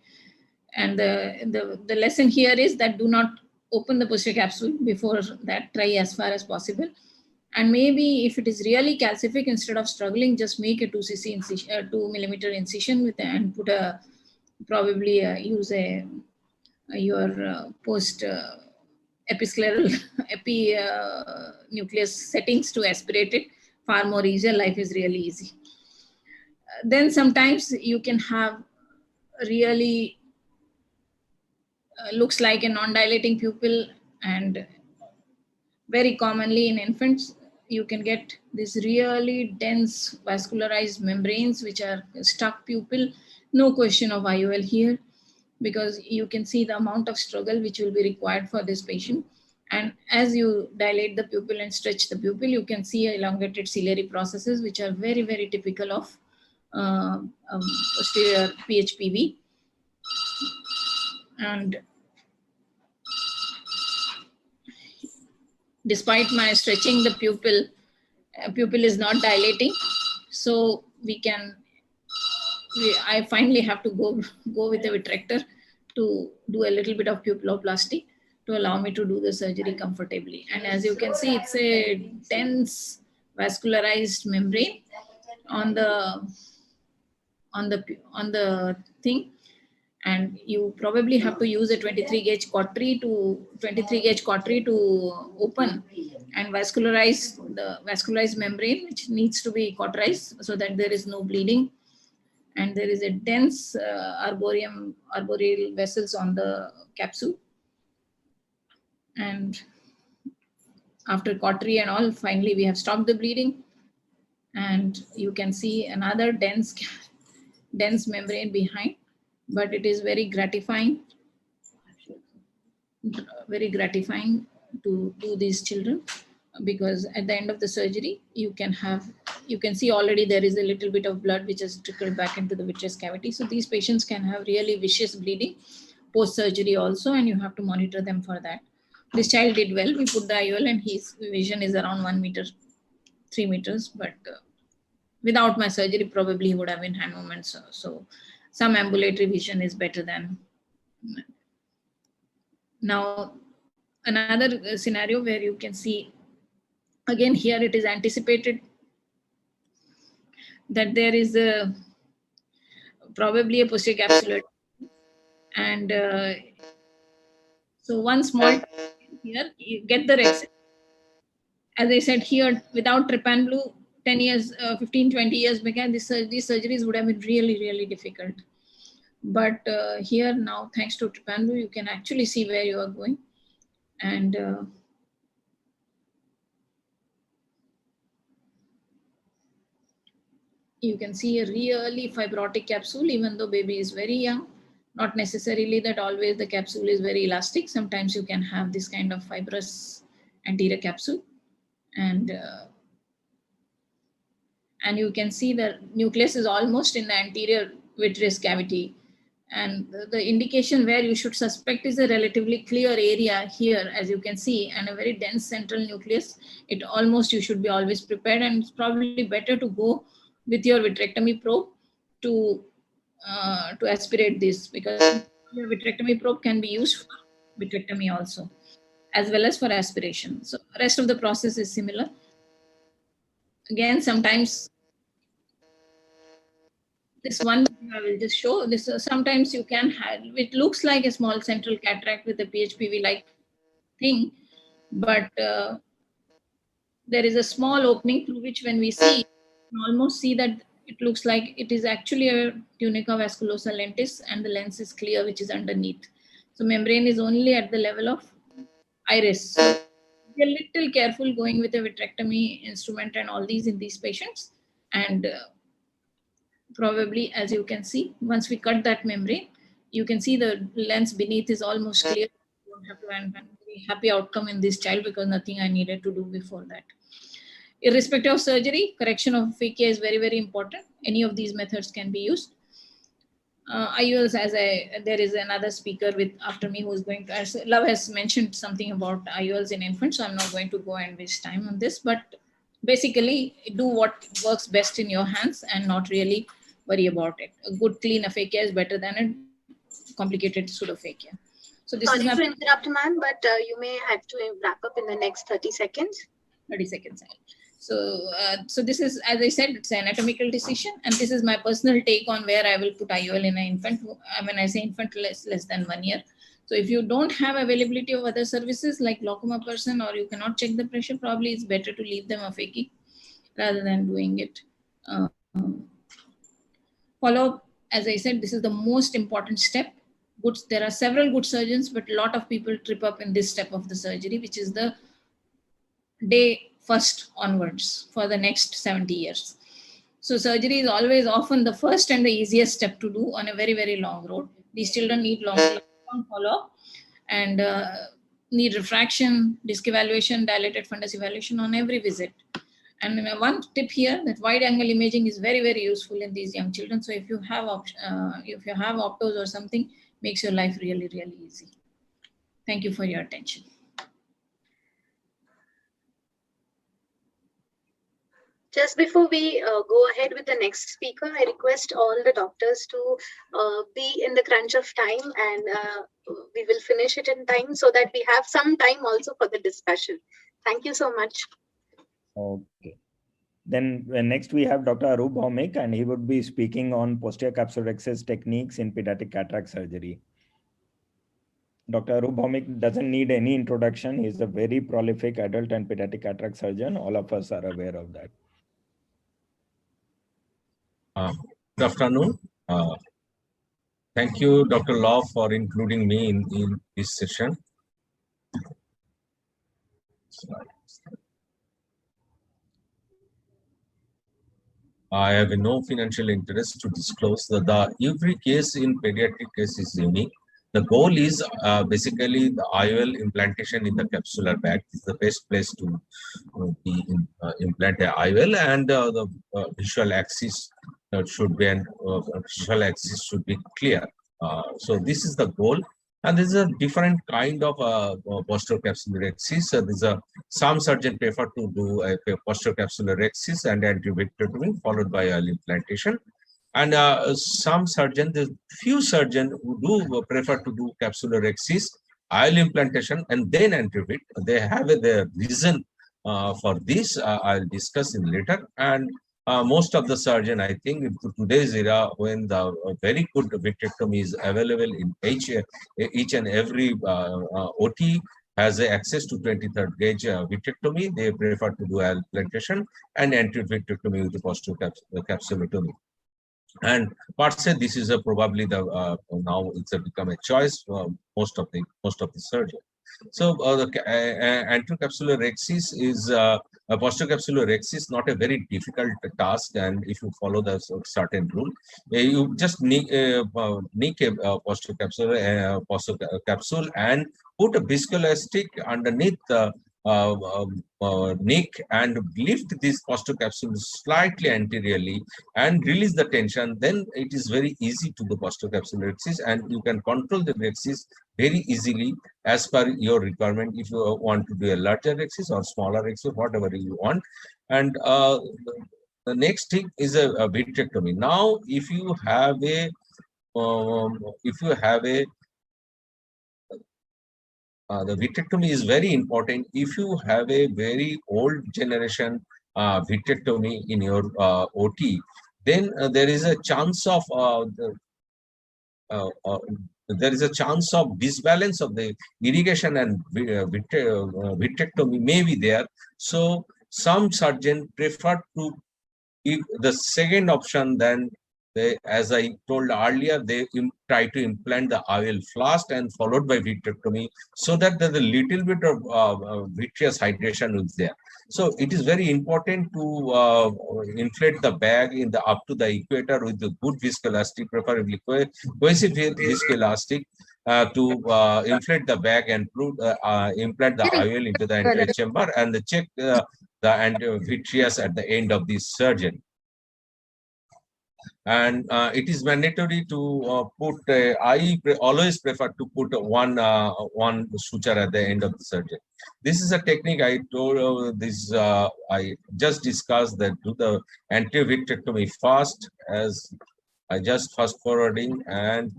And the lesson here is that do not open the posterior capsule before that. Try as far as possible. And maybe if it is really calcific, instead of struggling, just make a 2cc incision, 2mm incision with and put a probably use your post episcleral nucleus settings to aspirate it. Far more easier. Life is really easy. Then sometimes you can have really looks like a non-dilating pupil, and very commonly in infants you can get these really dense vascularized membranes which are stuck pupil. No question of IOL here, because you can see the amount of struggle which will be required for this patient. And as you dilate the pupil and stretch the pupil, you can see elongated ciliary processes which are very, very typical of posterior PHPV. And despite my stretching the pupil, pupil is not dilating. So I finally have to go with a vitrector to do a little bit of pupiloplasty to allow me to do the surgery comfortably. And as you can see, it's a dense vascularized membrane on the thing, and you probably have to use a 23 gauge cautery to open and vascularize the vascularized membrane, which needs to be cauterized so that there is no bleeding. And there is a dense arboreal vessels on the capsule. And after cautery and all, finally we have stopped the bleeding. And you can see another dense membrane behind, but it is very gratifying to do these children, because at the end of the surgery you can see already there is a little bit of blood which has trickled back into the vitreous cavity. So these patients can have really vicious bleeding post surgery also, and you have to monitor them for that. This child did well. We put the IOL and his vision is around 1 meter, 3 meters, but without my surgery probably he would have been hand movements. So some ambulatory vision is better than. Now another scenario where you can see, again here it is anticipated that there is probably a posterior capsular, and so one small here you get the Rex. As I said here, without trypan blue, 10 years, 15, 20 years back, these surgeries would have been really, really difficult. But here now, thanks to trypan blue, you can actually see where you are going. And you can see a really fibrotic capsule, even though baby is very young. Not necessarily that always the capsule is very elastic. Sometimes you can have this kind of fibrous anterior capsule. And you can see the nucleus is almost in the anterior vitreous cavity. And the indication where you should suspect is a relatively clear area here, as you can see, and a very dense central nucleus. It almost, you should be always prepared, and it's probably better to go with your vitrectomy probe to aspirate this, because your vitrectomy probe can be used for vitrectomy also, as well as for aspiration. So rest of the process is similar. Again, sometimes this one I will just show this. Sometimes you can have, it looks like a small central cataract with a PHPV like thing, but there is a small opening through which, when we see, you can almost see that it looks like it is actually a tunica vasculosa lentis, and the lens is clear, which is underneath. So membrane is only at the level of iris. So be a little careful going with a vitrectomy instrument and all these in these patients. And probably, as you can see, once we cut that membrane, you can see the lens beneath is almost clear. You don't have to, and very happy outcome in this child, because nothing I needed to do before that. Irrespective of surgery, correction of aphakia is very, very important. Any of these methods can be used. IOLs, there is another speaker with after me who is going to, as Love has mentioned something about IOLs in infants, so I'm not going to go and waste time on this, but basically do what works best in your hands and not really worry about it. A good clean aphakia is better than a complicated pseudophakia. So this Sorry is to interrupt, ma'am, but you may have to wrap up in the next 30 seconds. 30 seconds. So this is, as I said, it's an anatomical decision, and this is my personal take on where I will put IOL in an infant. When I say infant, less than 1 year. So if you don't have availability of other services like glaucoma person, or you cannot check the pressure, probably it's better to leave them aphakic rather than doing it. Follow-up, as I said, this is the most important step. There are several good surgeons, but a lot of people trip up in this step of the surgery, which is the day first onwards for the next 70 years. So surgery is always often the first and the easiest step to do on a very, very long road. These children need long follow-up and need refraction, disc evaluation, dilated fundus evaluation on every visit. And one tip here, that wide angle imaging is very, very useful in these young children. So if you have optos or something, makes your life really, really easy. Thank you for your attention. Just before we go ahead with the next speaker, I request all the doctors to be in the crunch of time, and we will finish it in time so that we have some time also for the discussion. Thank you so much. Okay. Then next we have Dr. Arup Bhaumik, and he would be speaking on posterior capsulorhexis techniques in pediatric cataract surgery. Dr. Arup Bhaumik doesn't need any introduction. He's a very prolific adult and pediatric cataract surgeon. All of us are aware of that. Good afternoon. Thank you, Dr. Law, for including me in this session. I have no financial interest to disclose that every case in pediatric case is unique. The goal is basically the IOL implantation in the capsular bag is the best place to implant the IOL, and the visual axis should be clear. So this is the goal, and this is a different kind of posterior capsulorhexis. Some surgeons prefer to do a posterior capsulorhexis and anti-vitrectomy followed by IOL implantation. And some surgeons, few surgeons who do prefer to do capsulorhexis, IOL implantation, and then anti-vit. They have their reason for this. I'll discuss in later. And most of the surgeon, I think, in today's era, when the very good vitrectomy is available in each and every OT has access to 23rd gauge vitrectomy, they prefer to do implantation and anti-vitrectomy with the posterior capsulotomy. And per se, this is probably the now it's become a choice for most of the surgeons. So the anterocapsular rhexis is posterocapsular rhexis is not a very difficult task, and if you follow the certain rule, you just nick a posterocapsule and put a viscoelastic underneath the neck and lift this posterocapsule slightly anteriorly and release the tension. Then it is very easy to the posterocapsular rhexis, and you can control the rhexis very easily as per your requirement. If you want to do a larger rhexis or smaller rhexis, whatever you want. And the next thing is a vitrectomy. Now, if you have a the vitrectomy is very important. If you have a very old generation vitrectomy in your OT, then there is a chance of disbalance of the irrigation and vitrectomy may be there. So some surgeons prefer to give the second option. Then they, as I told earlier, they try to implant the IOL first and followed by vitrectomy, so that there's a little bit of vitreous hydration is there. So it is very important to inflate the bag in the up to the equator with the good viscoelastic, preferably cohesive viscoelastic, to inflate the bag and implant the IOL into the anterior chamber and check the vitreous at the end of this surgery. And it is mandatory to put. I always prefer to put one suture at the end of the surgery. This is a technique I told. I just discussed that do the anterior vitrectomy first, as I just fast forwarding, and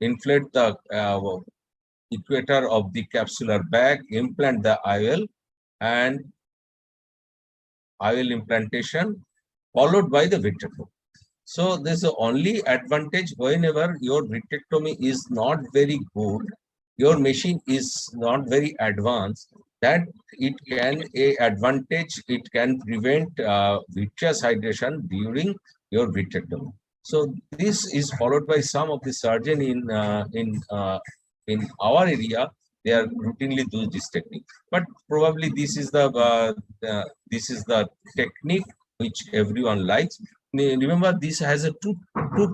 inflate the equator of the capsular bag, implant the IOL, and IOL implantation followed by the vitrectomy. So there's the only advantage whenever your vitrectomy is not very good, your machine is not very advanced, that it can it can prevent vitreous hydration during your vitrectomy. So this is followed by some of the surgeon in our area. They are routinely do this technique, but probably this is the technique which everyone likes. Remember, this has a two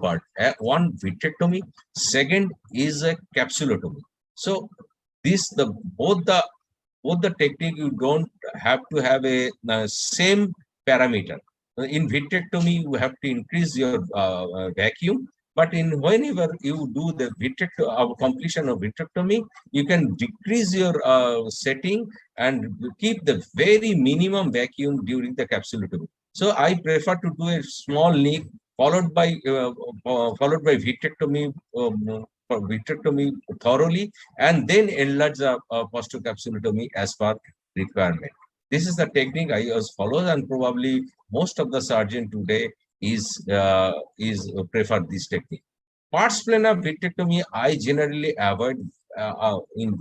part. One vitrectomy, second is a capsulotomy. So both the technique, you don't have to have a same parameter. In vitrectomy, you have to increase your vacuum, but whenever you do the completion of vitrectomy, you can decrease your setting and keep the very minimum vacuum during the capsulotomy. So I prefer to do a small nick followed by vitrectomy thoroughly, and then enlarge the posterocapsulotomy as per requirement. This is the technique I always follow, and probably most of the surgeon today is prefer this technique. Pars plana vitrectomy I generally avoid in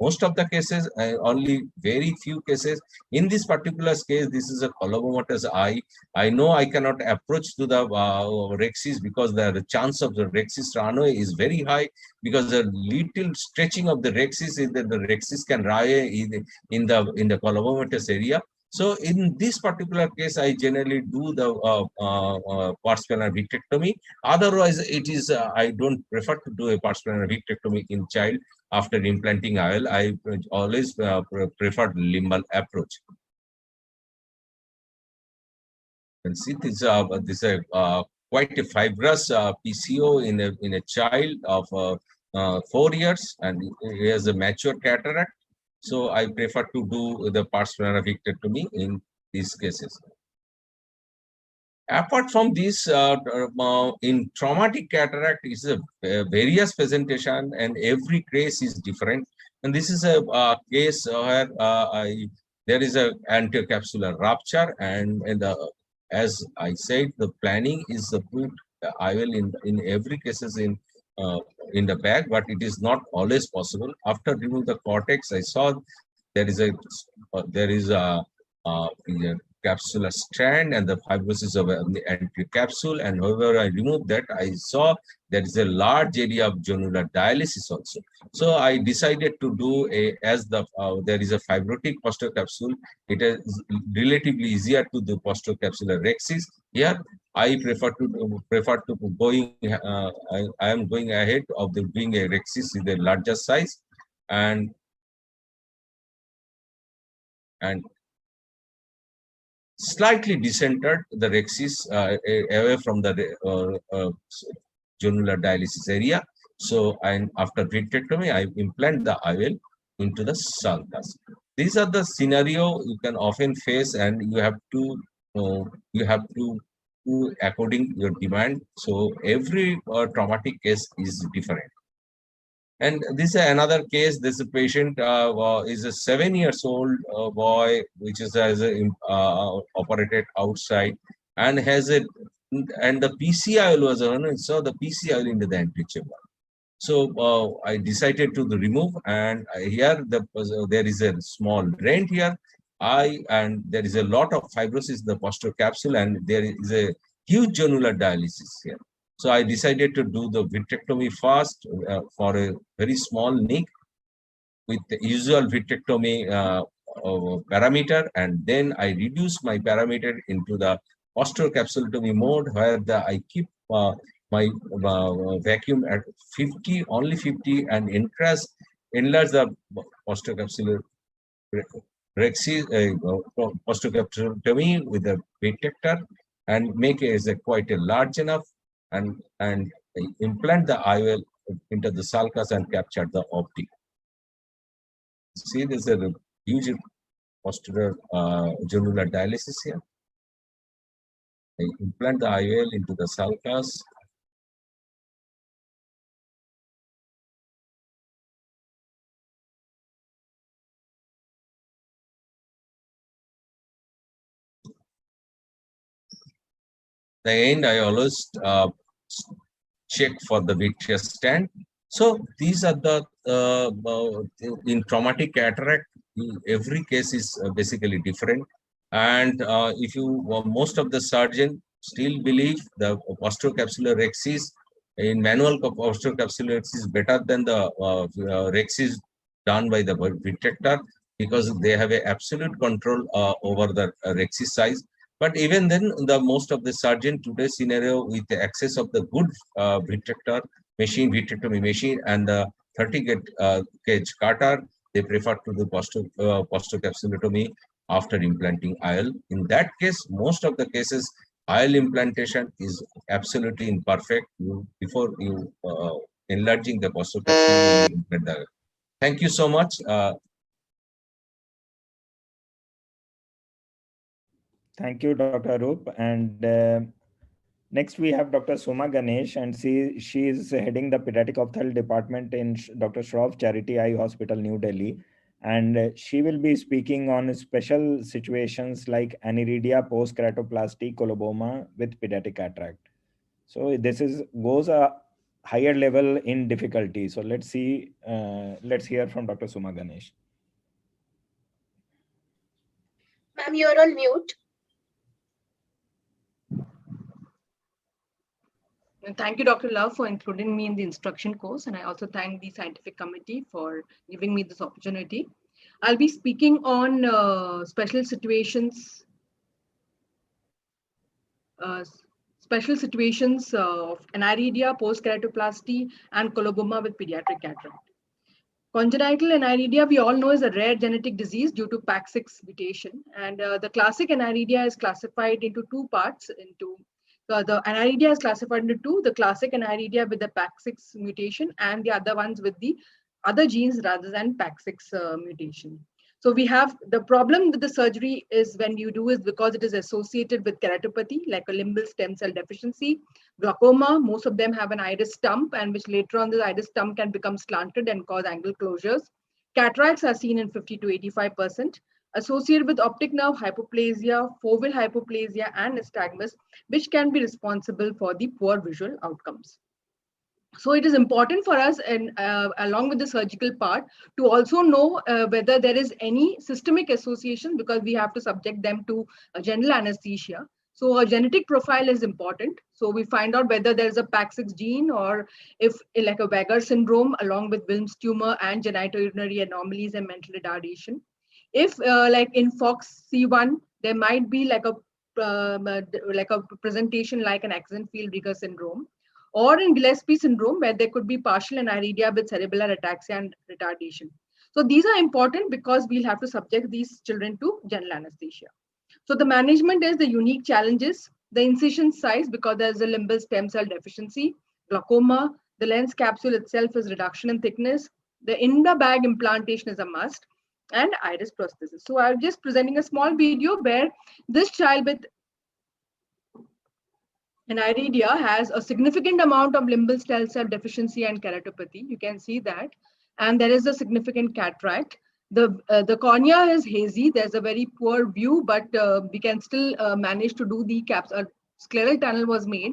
most of the cases, only very few cases. In this particular case, this is a colobomatous eye. I know I cannot approach to the rhexis because the chance of the rhexis runaway is very high, because the little stretching of the rhexis is that the rhexis can run in the colobomatous area. So in this particular case, I generally do the pars plana vitrectomy. Otherwise, it is I don't prefer to do a pars plana vitrectomy in child after implanting IOL. I always prefer limbal approach. And see, this is quite a fibrous PCO in a child of 4 years, and he has a mature cataract. So I prefer to do the pars plana vitrectomy in these cases. Apart from this, in traumatic cataract is a various presentation, and every case is different. And this is a case where there is a anterocapsular rupture, and as I said, the planning is to put IOL in every cases in the bag, but it is not always possible. After removing the cortex, I saw there is a capsular strand and the fibrosis of the anterior capsule. And however I removed that, I saw there is a large area of zonular dialysis also. So I decided to do there is a fibrotic posterior capsule. It is relatively easier to do posterior capsular rhexis. Here I prefer to going. I am going ahead of doing a rhexis with a larger size and slightly decentered the rhexis away from the zonular dialysis area. So, and after vitrectomy, I implant the IOL into the sulcus. These are the scenario you can often face, and you have to do according your demand. So every traumatic case is different. And this is another case. This patient is a 7 years old boy, which is operated outside, and has a the PCI was so the PCI into the anterior chamber. So I decided to remove, and here there is a small rent here. And there is a lot of fibrosis in the posterior capsule, and there is a huge zonular dialysis here. So I decided to do the vitrectomy first for a very small nick with the usual vitrectomy parameter, and then I reduce my parameter into the posterior capsulotomy mode, where I keep my vacuum at 50, only 50, and enlarge the posterior capsular rhexis, posterior capsulotomy with a vitrector, and make it as quite a large enough, and implant the IOL into the sulcus and capture the optic. See, there's a huge posterior zonular dialysis here. I implant the IOL into the sulcus. The end, I always check for the vitreous stand. So these are the in traumatic cataract, every case is basically different. And if you most of the surgeon still believe the posterior capsular rhexis in manual posterior capsular rhexis is better than the rhexis done by the vitrector, because they have an absolute control over the rhexis size. But even then, the most of the surgeon today's scenario, with the access of the good vitrectomy machine, and the 30 gauge cutter, they prefer to do posterior capsulotomy after implanting IOL. In that case, most of the cases, IOL implantation is absolutely imperfect. Before you enlarging the posterior capsule, thank you so much. Thank you, Dr. Arup. And next we have Dr. Suma Ganesh, and she is heading the Pediatric Ophthalmology Department in Dr. Shroff Charity Eye Hospital, New Delhi. And she will be speaking on special situations like aniridia, post-keratoplasty, coloboma with pediatric cataract. So this goes a higher level in difficulty. So let's hear from Dr. Suma Ganesh. Ma'am, you're on mute. Thank you, Dr. Love, for including me in the instruction course. And I also thank the scientific committee for giving me this opportunity. I'll be speaking on special situations of aniridia, post-keratoplasty, and coloboma with pediatric cataract. Congenital aniridia, we all know, is a rare genetic disease due to PAX6 mutation. And the classic aniridia is classified into two parts. The aniridia is classified into two: the classic aniridia with the PAX6 mutation, and the other ones with the other genes rather than PAX6 mutation. So we have the problem with the surgery is when you do is because it is associated with keratopathy, like a limbal stem cell deficiency, glaucoma. Most of them have an iris stump, and which later on the iris stump can become slanted and cause angle closures. Cataracts are seen in 50 to 85%, associated with optic nerve hypoplasia, foveal hypoplasia, and nystagmus, which can be responsible for the poor visual outcomes. So it is important for us, and along with the surgical part, to also know whether there is any systemic association, because we have to subject them to general anesthesia. So a genetic profile is important. So we find out whether there is a PAX6 gene, or if like a Weger syndrome along with Wilms tumor and genitourinary anomalies and mental retardation. If like in FOXC1, there might be like a presentation like an Axenfeld-Rieger syndrome, or in Gillespie syndrome, where there could be partial aniridia with cerebellar ataxia and retardation. So these are important because we'll have to subject these children to general anesthesia. So the management is the unique challenges, the incision size because there's a limbal stem cell deficiency, glaucoma, the lens capsule itself is reduction in thickness, the in-the-bag implantation is a must, and iris prosthesis. So I'm just presenting a small video where this child with an iridia has a significant amount of limbal stem cell deficiency and keratopathy. You can see that. And there is a significant cataract. The cornea is hazy. There's a very poor view, but we can still manage to do the scleral tunnel was made.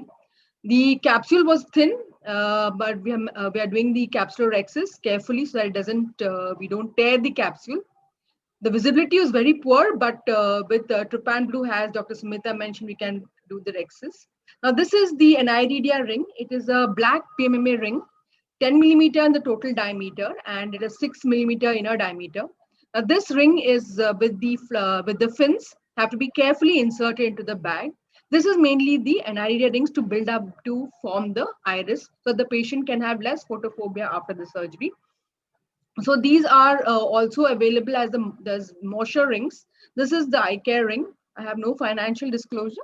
The capsule was thin, but we are doing the capsulorhexis carefully so that it doesn't, we don't tear the capsule. The visibility is very poor, but with Trypan Blue, as Dr. Sumita mentioned, we can do the rhexis. Now, this is the aniridia ring. It is a black PMMA ring, 10 millimeter in the total diameter, and it is 6 millimeter inner diameter. Now, this ring is with the fins have to be carefully inserted into the bag. This is mainly the aniridia rings to build up to form the iris, so the patient can have less photophobia after the surgery. So these are also available as there's Mosher rings. This is the eye care ring. I have no financial disclosure,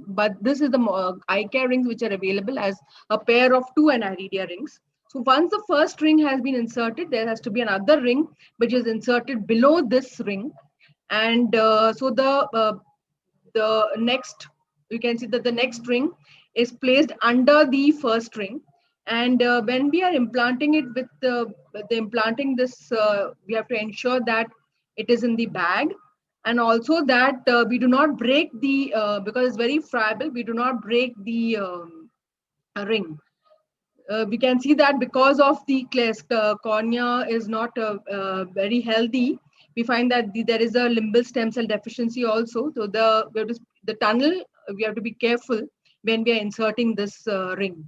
but this is the eye care rings which are available as a pair of 2 aniridia rings. So once the first ring has been inserted, there has to be another ring which is inserted below this ring. And so the next, you can see that the next ring is placed under the first ring. And when we are implanting it with the implanting this, we have to ensure that it is in the bag, and also that we do not break the, because it's very friable, we do not break the ring. We can see that because of the cornea is not very healthy, we find that there is a limbal stem cell deficiency also. So the tunnel, we have to be careful when we are inserting this ring.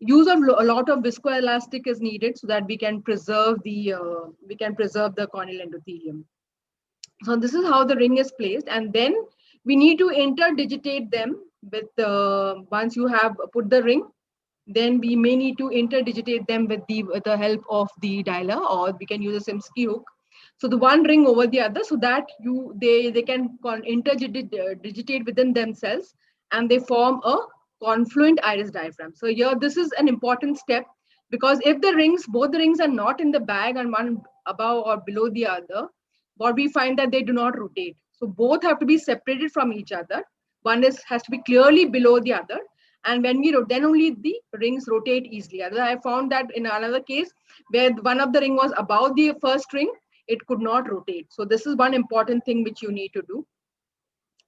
Use of a lot of viscoelastic is needed so that we can preserve the corneal endothelium. So this is how the ring is placed, and then we need to interdigitate them with once you have put the ring, then we may need to interdigitate them with the help of the dialer, or we can use a Simsky hook. So the one ring over the other, so that they can interdigitate within themselves, and they form a confluent iris diaphragm. So here, this is an important step, because if both the rings are not in the bag and one above or below the other, what we find that they do not rotate. So both have to be separated from each other. One has to be clearly below the other. And when we then only the rings rotate easily. I found that in another case where one of the ring was above the first ring, it could not rotate. So this is one important thing which you need to do.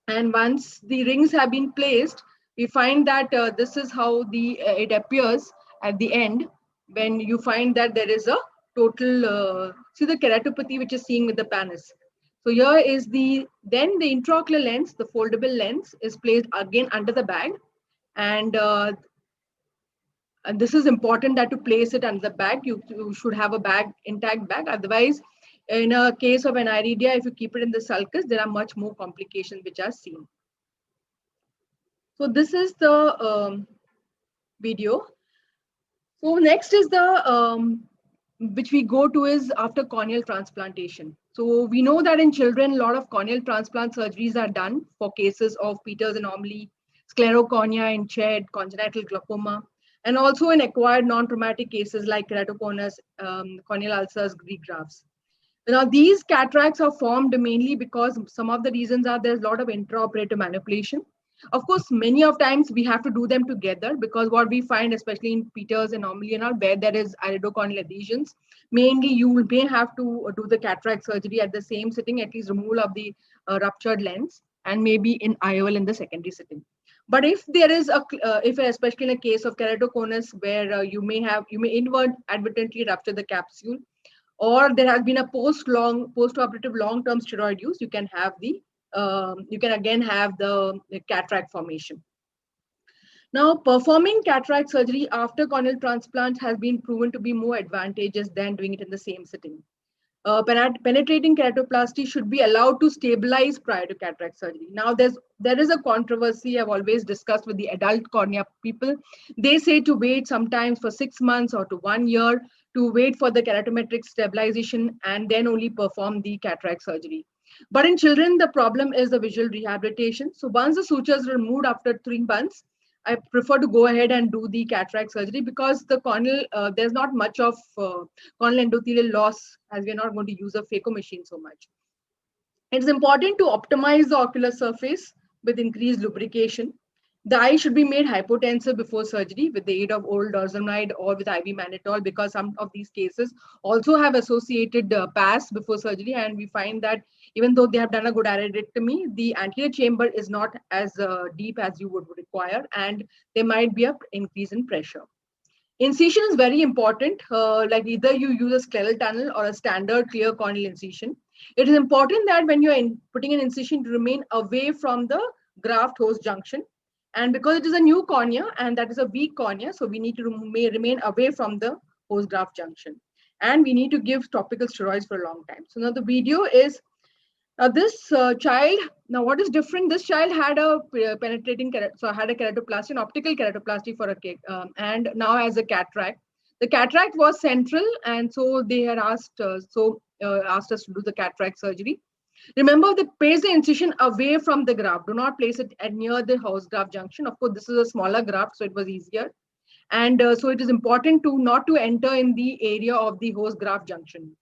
And once the rings have been placed, we find that this is how it appears at the end, when you find that there is a total, see the keratopathy which is seen with the panis. So here is then the intraocular lens, the foldable lens, is placed again under the bag. And this is important that to place it under the bag, you should have a intact bag. Otherwise, in a case of an iridia, if you keep it in the sulcus, there are much more complications which are seen. So this is the video. So next is the which we go to is after corneal transplantation. So we know that in children, a lot of corneal transplant surgeries are done for cases of Peters anomaly, sclerocornea in CHED, congenital glaucoma, and also in acquired non-traumatic cases like keratoconus, corneal ulcers, Greek grafts. Now, these cataracts are formed mainly because some of the reasons are there's a lot of intraoperative manipulation. Of course, many of times we have to do them together, because what we find, especially in Peters anomaly and all, where there is iridocorneal adhesions, mainly you may have to do the cataract surgery at the same sitting, at least removal of the ruptured lens, and maybe in IOL in the secondary sitting. But if there is if especially in a case of keratoconus where you may inadvertently rupture the capsule, or there has been a post-operative long-term steroid use, you can have you can again have the cataract formation. Now, performing cataract surgery after corneal transplant has been proven to be more advantageous than doing it in the same sitting. Penetrating keratoplasty should be allowed to stabilize prior to cataract surgery. Now, there is a controversy I've always discussed with the adult cornea people. They say to wait sometimes for 6 months or to 1 year to wait for the keratometric stabilization and then only perform the cataract surgery. But in children, the problem is the visual rehabilitation. So once the sutures are removed after 3 months, I prefer to go ahead and do the cataract surgery because the corneal, there's not much of corneal endothelial loss as we're not going to use a phaco machine so much. It's important to optimize the ocular surface with increased lubrication. The eye should be made hypotensive before surgery with the aid of oral dorzolamide or with IV mannitol, because some of these cases also have associated PAS before surgery, and we find that even though they have done a good iridectomy, the anterior chamber is not as deep as you would require, and there might be an increase in pressure. Incision is very important, like either you use a scleral tunnel or a standard clear corneal incision. It is important that when you're putting an incision to remain away from the graft host junction. And because it is a new cornea and that is a weak cornea, so we need to remain away from the host graft junction. And we need to give topical steroids for a long time. So now the video is this child. Now what is different? This child had a had a keratoplasty, an optical keratoplasty for a and now has a cataract. The cataract was central, and so they had asked us to do the cataract surgery. Remember, place the incision away from the graft. Do not place it near the host graft junction. Of course, this is a smaller graft, so it was easier. And so it is important to not to enter in the area of the host graft junction.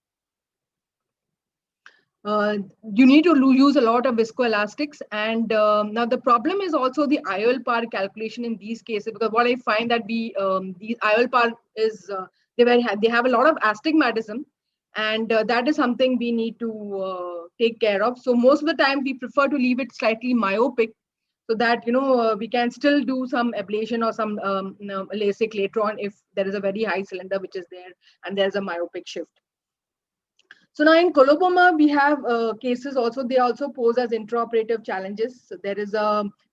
You need to use a lot of viscoelastics. And now the problem is also the IOL power calculation in these cases, because what I find that the IOL power is, they have a lot of astigmatism. And that is something we need to take care of. So most of the time we prefer to leave it slightly myopic, so that we can still do some ablation or some LASIK later on if there is a very high cylinder which is there and there's a myopic shift. So now in coloboma we have cases also. They also pose as intraoperative challenges. So there is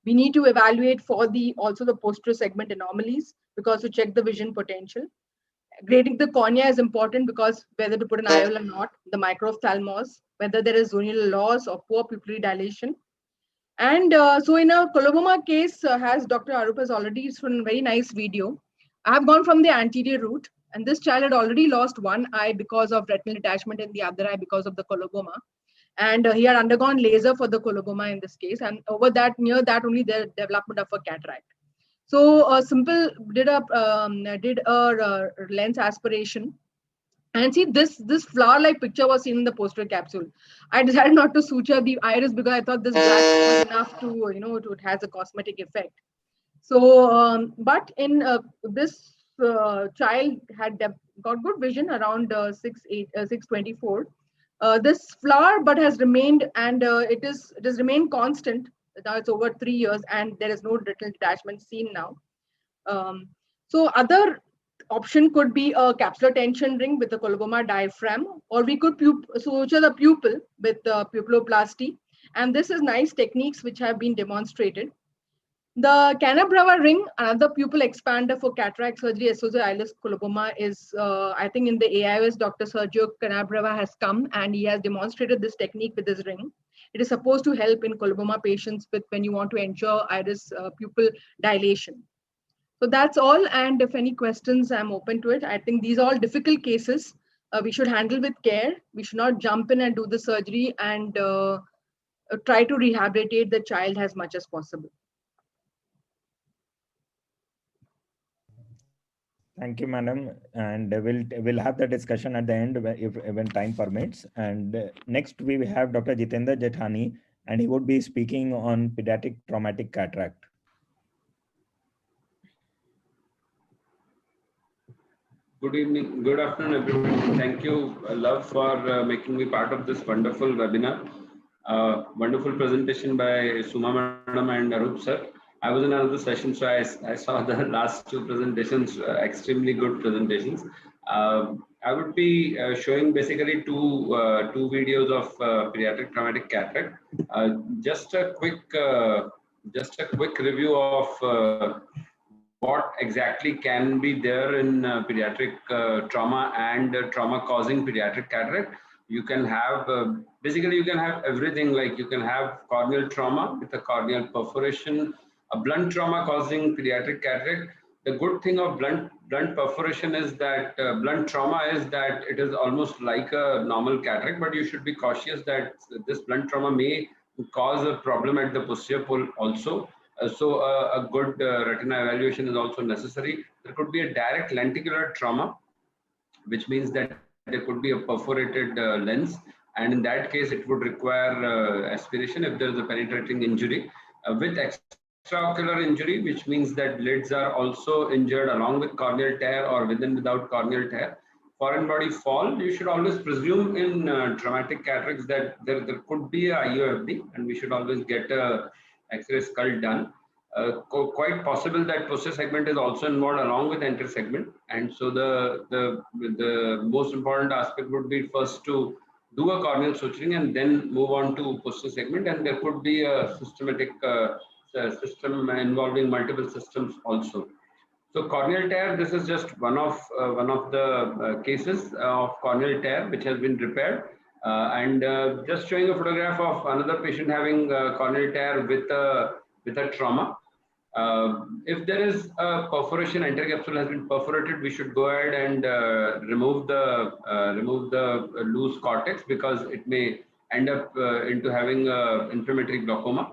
we need to evaluate for also the posterior segment anomalies, because to check the vision potential. Grading the cornea is important, because whether to put an IOL or not, the microphthalmos, whether there is zonal loss or poor pupillary dilation. And so in a coloboma case, as Dr. Arup has already shown a very nice video, I have gone from the anterior route, and this child had already lost one eye because of retinal detachment in the other eye because of the coloboma. And he had undergone laser for the coloboma in this case, and near that only the development of a cataract. So did a lens aspiration, and see this flower-like picture was seen in the posterior capsule. I decided not to suture the iris because I thought this black was enough to it has a cosmetic effect. So but in this child had got good vision around 624. This flower but has remained, and it has remained constant. Now it's over 3 years, and there is no retinal detachment seen now. So other option could be a capsular tension ring with a coloboma diaphragm, or we could suture the pupil with pupiloplasty. And this is nice techniques which have been demonstrated. The Canabrava ring, another pupil expander for cataract surgery associated iris coloboma, is I think in the AIOS, Dr. Sergio Canabrava has come and he has demonstrated this technique with this ring. It is supposed to help in coloboma patients when you want to ensure iris pupil dilation. So that's all, and if any questions, I'm open to it. I think these are all difficult cases. We should handle with care. We should not jump in and do the surgery, and try to rehabilitate the child as much as possible. Thank you, madam. And we'll have the discussion at the end when time permits. And next we have Dr. Jitendra Jethani, and he would be speaking on pediatric traumatic cataract. Good evening, good afternoon, everyone. Thank you, Love, for making me part of this wonderful webinar. Wonderful presentation by Suma Madam and Arup sir. I was in another session, so I saw the last two presentations, extremely good presentations. I would be showing basically two videos of pediatric traumatic cataract. Just a quick review of what exactly can be there in pediatric trauma and trauma causing pediatric cataract. You can have basically you can have everything, like you can have corneal trauma with a corneal perforation, a blunt trauma causing pediatric cataract. The good thing of blunt perforation is that blunt trauma is that it is almost like a normal cataract, but you should be cautious that this blunt trauma may cause a problem at the posterior pole also. So a good retina evaluation is also necessary. There could be a direct lenticular trauma, which means that there could be a perforated lens, and in that case it would require aspiration if there is a penetrating injury. With extraocular injury, which means that lids are also injured along with corneal tear or with and without corneal tear. Foreign body fall, you should always presume in traumatic cataracts that there could be a IOFD, and we should always get a X-ray skull done. Quite possible that posterior segment is also involved along with anterior segment, and so the most important aspect would be first to do a corneal suturing and then move on to posterior segment, and there could be a systematic system involving multiple systems also. So corneal tear, this is just one of the cases of corneal tear which has been repaired, and just showing a photograph of another patient having corneal tear with a trauma. If there is a perforation, anterior capsule has been perforated, we should go ahead and remove the loose cortex, because it may end up into having inflammatory glaucoma.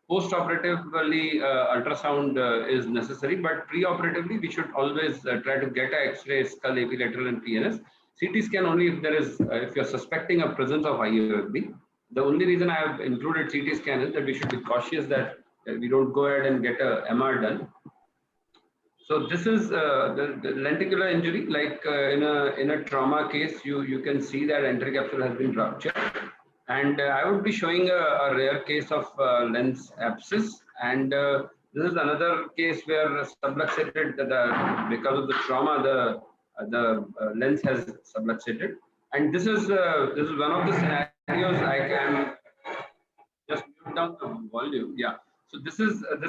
Post-operatively, ultrasound is necessary, but pre-operatively, we should always try to get an X-ray, skull, epilateral, and PNS. CT scan only if there is, if you're suspecting a presence of IOFB. The only reason I have included CT scan is that we should be cautious that we don't go ahead and get a MR done. So this is the lenticular injury. Like in a trauma case, you can see that anterior capsule has been ruptured. And I would be showing a rare case of lens abscess, and this is another case where subluxated because of the trauma, the lens has subluxated, and this is one of the scenarios. I can just mute down the volume. Yeah. So this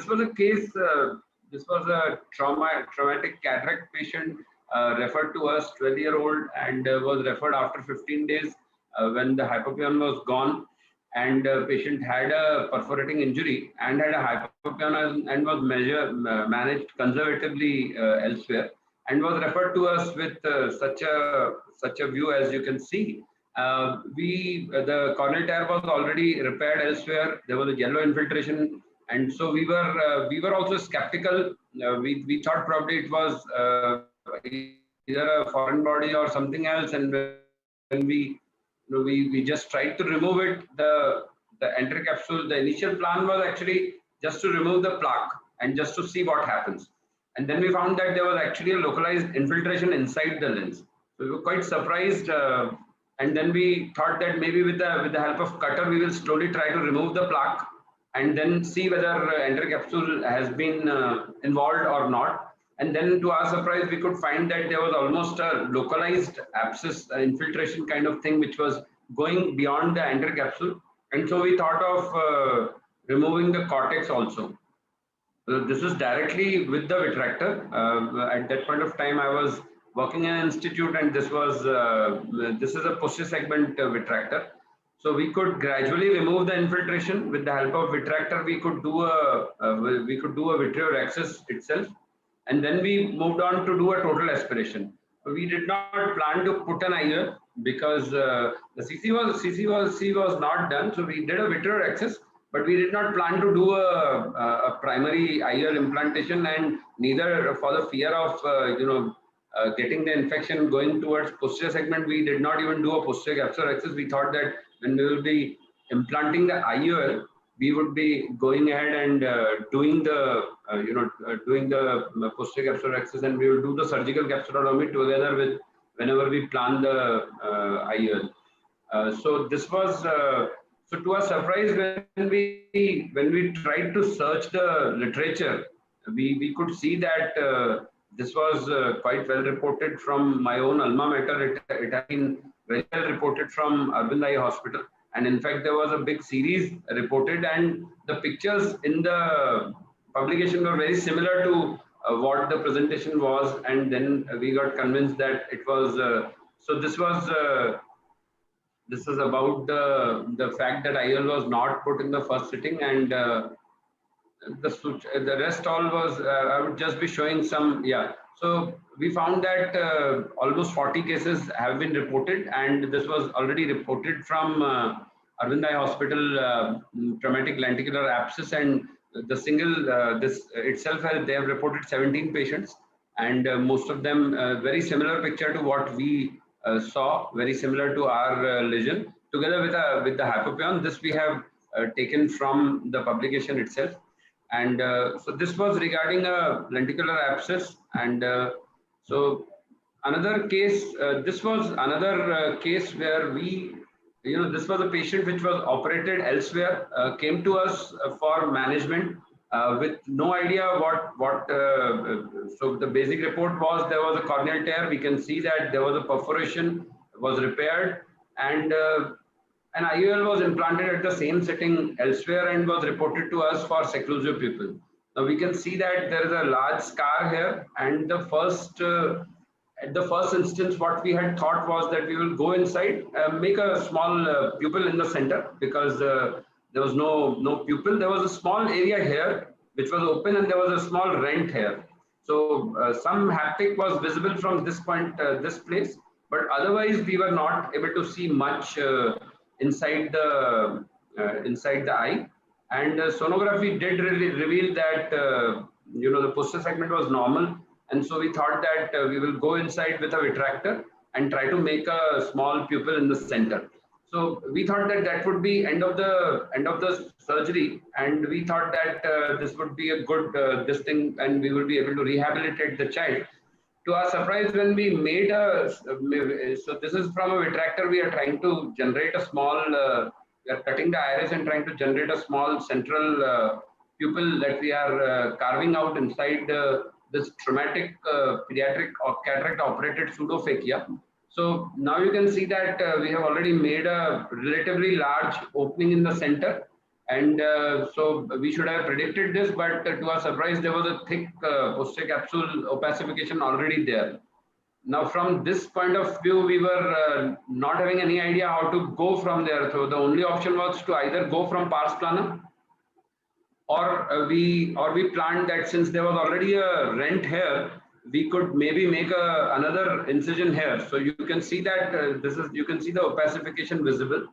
was a case. This was a traumatic cataract patient referred to us, 12-year-old, and was referred after 15 days. When the hypopyon was gone, and the patient had a perforating injury and had a hypopyon and was managed conservatively elsewhere, and was referred to us with such a view as you can see. The corneal tear was already repaired elsewhere. There was a yellow infiltration, and so we were also skeptical. We thought probably it was either a foreign body or something else, and when we just tried to remove it, the anterior capsule, the initial plan was actually just to remove the plaque and just to see what happens. And then we found that there was actually a localized infiltration inside the lens. So we were quite surprised. And then we thought that maybe with the help of cutter, we will slowly try to remove the plaque and then see whether anterior capsule has been involved or not. And then to our surprise, we could find that there was almost a localized abscess infiltration kind of thing, which was going beyond the anterior capsule. And so we thought of removing the cortex also. So this is directly with the vitrector. At that point of time, I was working in an institute, and this is a posterior segment vitrector. So we could gradually remove the infiltration with the help of vitrector. We could do a vitreorexis itself. And then we moved on to do a total aspiration. We did not plan to put an IOL because the CC was not done. So we did a vitreorexis, but we did not plan to do a primary IOL implantation, and neither for the fear of getting the infection going towards posterior segment, we did not even do a posterior capsulorexis. We thought that when we will be implanting the IOL, we would be going ahead and doing the posterior capsulorexis, and we will do the surgical capsulotomy together with whenever we plan the IOL. So this was So to our surprise, when we tried to search the literature, we could see that this was quite well reported from my own alma mater. It had been very well reported from Arvind Eye Hospital. And in fact, there was a big series reported, and the pictures in the publication were very similar to what the presentation was. And then we got convinced that it was, so this is about the fact that IOL was not put in the first sitting, and the rest all was, I would just be showing some, yeah. So we found that almost 40 cases have been reported, and this was already reported from Arvind Eye Hospital traumatic lenticular abscess, and the single, this itself has, they have reported 17 patients, and most of them very similar picture to what we saw, very similar to our lesion, together with the hypopyon. This we have taken from the publication itself. And so this was regarding a lenticular abscess. And so another case, this was another case where we, this was a patient which was operated elsewhere, came to us for management with no idea what so the basic report was there was a corneal tear. We can see that there was a perforation, was repaired, and an IOL was implanted at the same setting elsewhere and was reported to us for seclusive pupil. Now we can see that there is a large scar here, and the first at the first instance, what we had thought was that we will go inside, make a small pupil in the center, because there was no pupil. There was a small area here which was open, and there was a small rent here. So some haptic was visible from this point, this place, but otherwise we were not able to see much inside the eye. And sonography did reveal that the posterior segment was normal, and so we thought that we will go inside with a vitractor and try to make a small pupil in the center. So we thought that that would be end of the surgery, and we thought that this would be a good this thing, and we will be able to rehabilitate the child. To our surprise, when we made so this is from a vitractor, we are trying to generate a small, we are cutting the iris and trying to generate a small central pupil that we are carving out inside this traumatic pediatric or cataract operated pseudophakia. So now you can see that we have already made a relatively large opening in the center. And so we should have predicted this, but to our surprise, there was a thick posterior capsule opacification already there. Now, from this point of view, we were not having any idea how to go from there. So the only option was to either go from pars plana, or we planned that since there was already a rent here, we could maybe make another incision here. So you can see that you can see the opacification visible.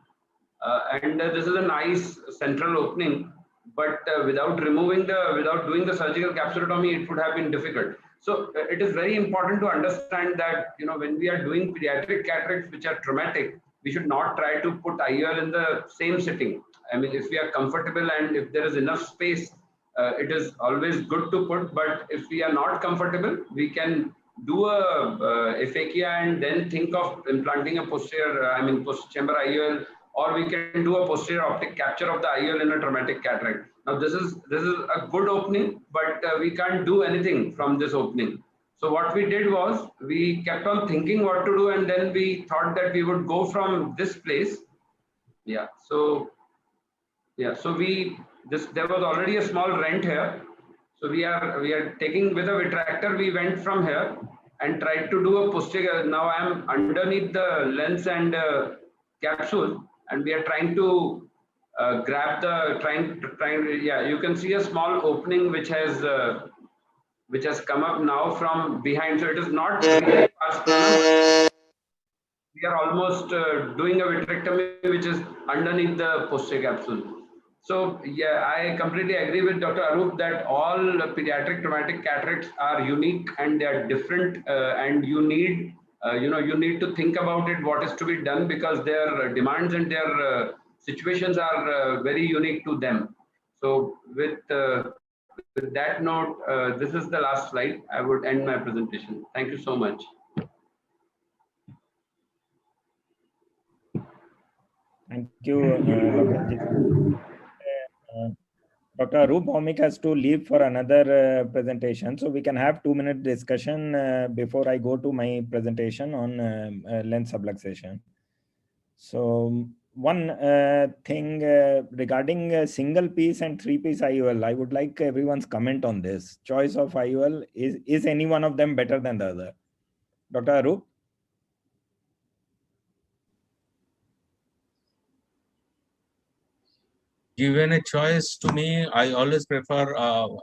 And this is a nice central opening, but without doing the surgical capsulotomy, it would have been difficult. So it is very important to understand that when we are doing pediatric cataracts which are traumatic, we should not try to put IOL in the same sitting. I mean, if we are comfortable and if there is enough space, it is always good to put. But if we are not comfortable, we can do a aphakia and then think of implanting a posterior, post-chamber IOL, or we can do a posterior optic capture of the IOL in a traumatic cataract. Now this is a good opening, but we can't do anything from this opening. So what we did was we kept on thinking what to do, and then we thought that we would go from this place. Yeah. So there was already a small rent here. So we are taking with a vitractor. We went from here and tried to do a posterior. Now I am underneath the lens and capsule, and we are trying to grab the yeah, you can see a small opening which has come up now from behind. So it is not really we are almost doing a vitrectomy which is underneath the posterior capsule. So yeah, I completely agree with Dr. Arup that all pediatric traumatic cataracts are unique and they are different, and you need you need to think about it, what is to be done, because their demands and their situations are very unique to them. So with that note, this is the last slide. I would end my presentation. Thank you so much. Thank you, Dr. Ajit. Dr. Arup Bhaumik has to leave for another presentation, so we can have 2-minute discussion before I go to my presentation on lens subluxation. So one thing regarding single piece and 3-piece IOL, I would like everyone's comment on this. Choice of IOL, is any one of them better than the other? Dr. Arup? Given a choice to me, I always prefer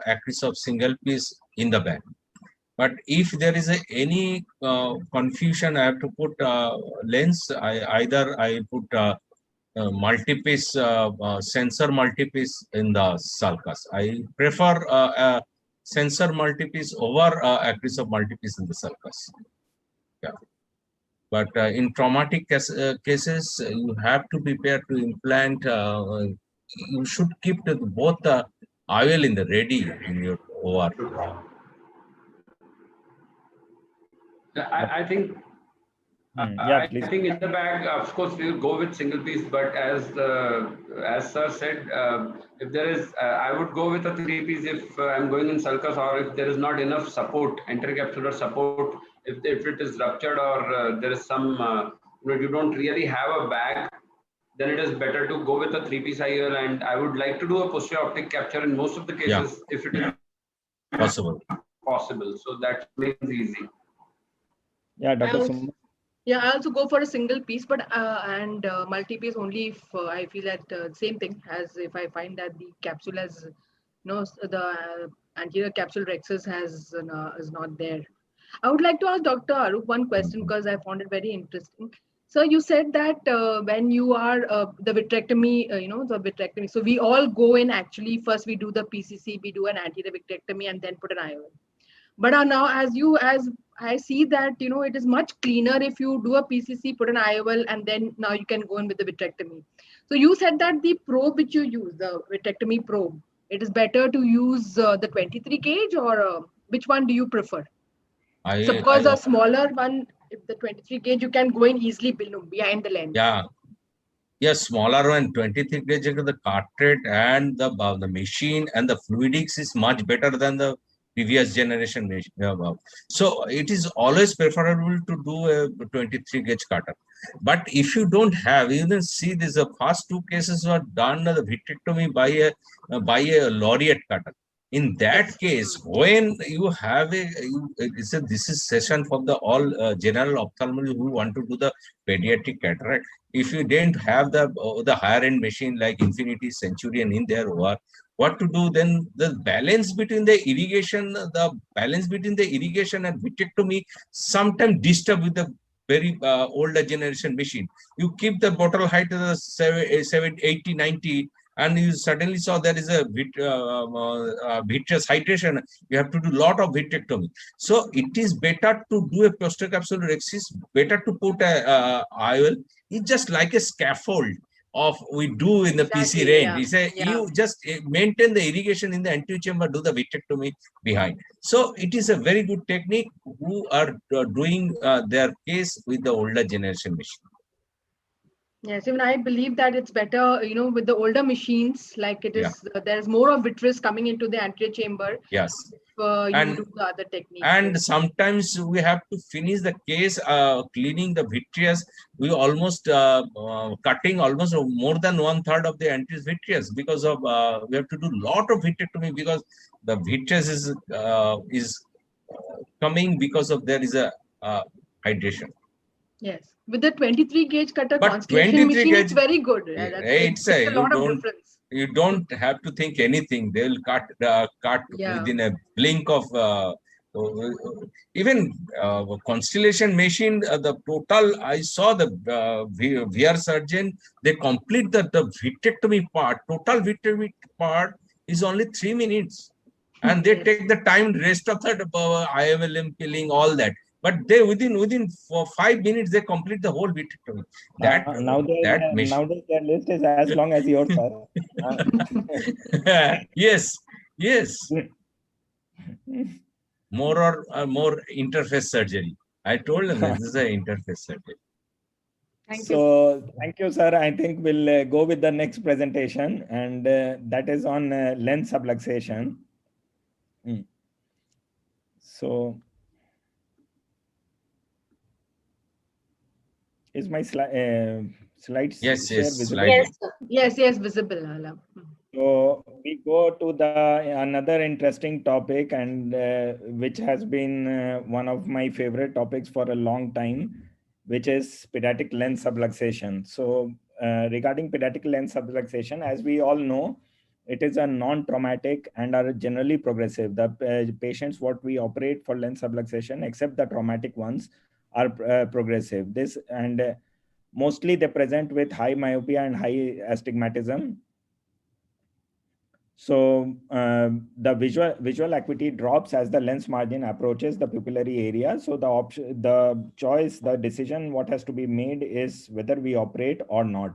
acris of single piece in the bag. But if there is any confusion, I have to put lens. I put multi-piece sensor multi-piece in the sulcus. I prefer sensor multi-piece over acris of multi-piece in the sulcus. Yeah. But in traumatic cases, you have to prepare to implant. You should keep both the IOL in the ready in your OR. I think Yeah, please. I think in the bag, of course, we will go with single piece. But as sir said, if there is, I would go with a 3-piece if I'm going in sulcus, or if there is not enough support, intercapsular support. If it is ruptured, or there is some, you don't really have a bag, then it is better to go with a 3-piece IOL. And I would like to do a posterior optic capture in most of the cases, if it is possible. So that makes it easy. Yeah, Dr. Summa. Yeah, I also go for a single piece, but and multi-piece only if I feel that same thing as if I find that the capsule has the anterior capsule rexus is not there. I would like to ask Dr. Arup one question because I found it very interesting. So you said that when you are the vitrectomy, the vitrectomy. So we all go in actually first we do the PCC, we do an anterior vitrectomy and then put an IOL. But now as I see that, it is much cleaner if you do a PCC, put an IOL, and then now you can go in with the vitrectomy. So you said that the probe which you use, the vitrectomy probe, it is better to use the 23 gauge or which one do you prefer? Suppose a smaller one, if the 23 gauge, you can go in easily behind the lens. Yeah. Yes, smaller one, 23 gauge, the cartridge and the machine and the fluidics is much better than the previous generation machine. So it is always preferable to do a 23 gauge cutter. But if you don't have, you can see this, the first 2 cases were done the vitrectomy by a laureate cutter. In that case, when you have this is session for the all general ophthalmology who want to do the pediatric cataract. If you didn't have the higher end machine like Infinity, Centurion in their OR, what to do then? The balance between the irrigation and vitrectomy sometimes disturb with the very older generation machine. You keep the bottle height to the 80, 90, and you suddenly saw there is a vitreous hydration. You have to do a lot of vitrectomy. So it is better to do a posterior capsular rexis, better to put a IOL. It's just like a scaffold of we do in the PC range. You just maintain the irrigation in the anterior chamber, do the vitrectomy behind. So it is a very good technique who are doing their case with the older generation machine. Yes, even I believe that it's better, with the older machines, like it is, there's more of vitreous coming into the anterior chamber. Yes. You do the other technique. And sometimes we have to finish the case, cleaning the vitreous. We almost cutting almost more than 1/3 of the anterior vitreous because of we have to do a lot of vitrectomy because the vitreous is coming because of there is a hydration. Yes, with the 23 gauge cutter Constellation machine, it's very good. It's a lot of difference. You don't have to think anything. They will cut within a blink of. Even Constellation machine, the total I saw the VR surgeon, they complete the vitrectomy part. Total vitrectomy part is only 3 minutes, and they take the time rest of the IOL peeling all that. But they within 5 minutes they complete the whole vitrectomy. Nowadays their list is as long as yours, sir. Yes. More interface surgery. I told them this is an interface surgery. Thank you. So thank you, sir. I think we'll go with the next presentation, and that is on lens subluxation. So is my slides Yes, share yes, visible? slide. Yes, sir. Yes, visible, Ala. So we go to the another interesting topic, and which has been one of my favorite topics for a long time, which is pediatric lens subluxation. So regarding pediatric lens subluxation, as we all know, it is a non-traumatic and are generally progressive. The patients what we operate for lens subluxation, except the traumatic ones, are progressive. This and mostly they present with high myopia and high astigmatism. So the visual acuity drops as the lens margin approaches the pupillary area. So the decision what has to be made is whether we operate or not.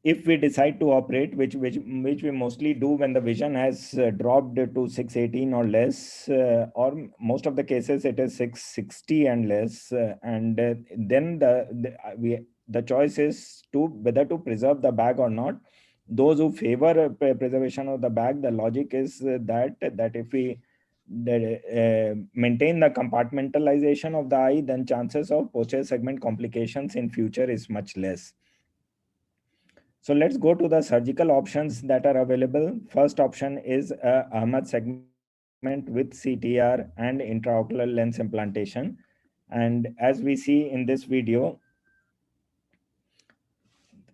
If we decide to operate, which we mostly do when the vision has dropped to 618 or less, or most of the cases it is 660 and less, and then the choice is to whether to preserve the bag or not. Those who favor preservation of the bag, the logic is that if we maintain the compartmentalization of the eye, then chances of posterior segment complications in future is much less. So let's go to the surgical options that are available. First option is Ahmad segment with CTR and intraocular lens implantation. And as we see in this video,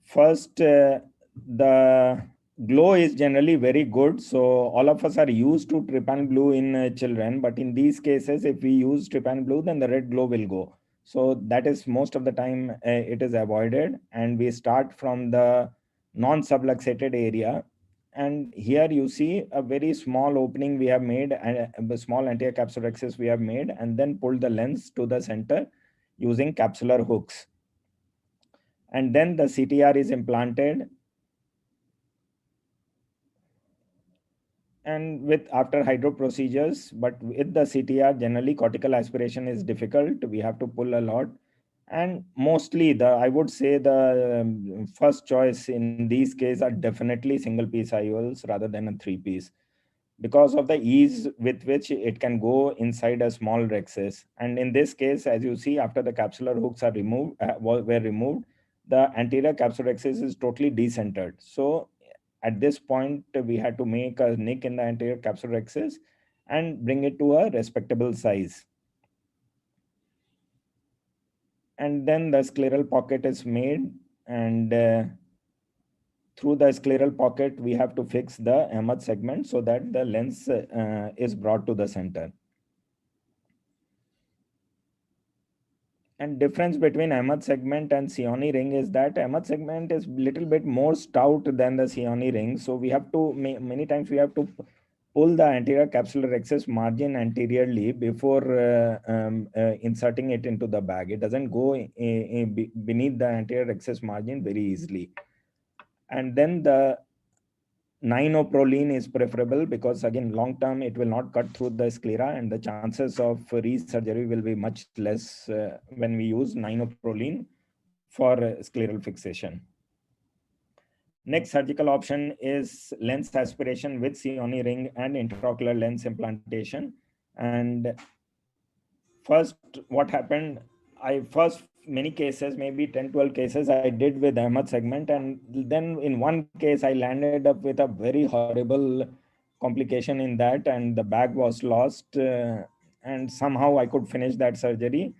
first, the glow is generally very good. So all of us are used to trypan blue in children, but in these cases, if we use trypan blue, then the red glow will go. So that is most of the time it is avoided, and we start from the non-subluxated area. And here you see a very small opening we have made, and a small anterior capsulorhexis we have made, and then pulled the lens to the center using capsular hooks. And then the CTR is implanted, and with after hydro procedures, but with the CTR generally cortical aspiration is difficult. We have to pull a lot, and mostly I would say the first choice in these cases are definitely single piece IOLs rather than a three piece, because of the ease with which it can go inside a small rhexis. And in this case, as you see, after the capsular hooks are removed, were removed, the anterior capsulorhexis is totally decentered. So at this point, we had to make a nick in the anterior capsulorhexis and bring it to a respectable size. And then the scleral pocket is made, and through the scleral pocket, we have to fix the Ahmad segment so that the lens is brought to the center. And difference between Ahmad segment and Sioni ring is that Ahmad segment is little bit more stout than the Sioni ring. So we have to, many times we have to pull the anterior capsular rhexis margin anteriorly before inserting it into the bag. It doesn't go beneath the anterior rhexis margin very easily. And then the 9-oproline is preferable because again, long term, it will not cut through the sclera, and the chances of resurgery will be much less when we use 9-oproline for scleral fixation. Next surgical option is lens aspiration with Sioni ring and intraocular lens implantation. And first, what happened, many cases, maybe 10, 12 cases I did with Ahmad segment. And then in one case, I landed up with a very horrible complication in that, and the bag was lost. And somehow I could finish that surgery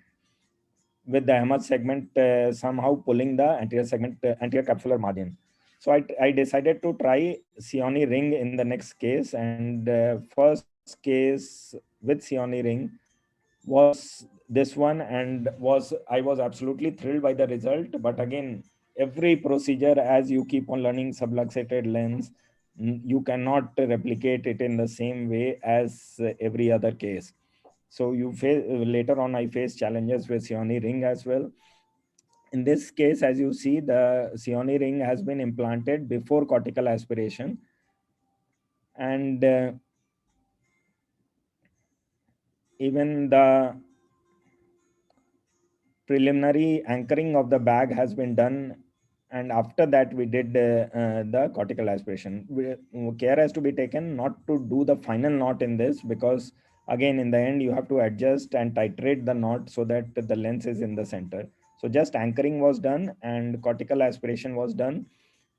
with the Ahmad segment, somehow pulling the anterior segment, anterior capsular margin. So I decided to try Sioni ring in the next case. And first case with Sioni ring was this one, and I was absolutely thrilled by the result. But again, every procedure, as you keep on learning subluxated lens, you cannot replicate it in the same way as every other case. So you face later on, I faced challenges with Sioni ring as well. In this case, as you see, the Sioni ring has been implanted before cortical aspiration, and even the preliminary anchoring of the bag has been done, and after that we did the cortical aspiration. Care has to be taken not to do the final knot in this, because again in the end you have to adjust and titrate the knot so that the lens is in the center. So just anchoring was done and cortical aspiration was done.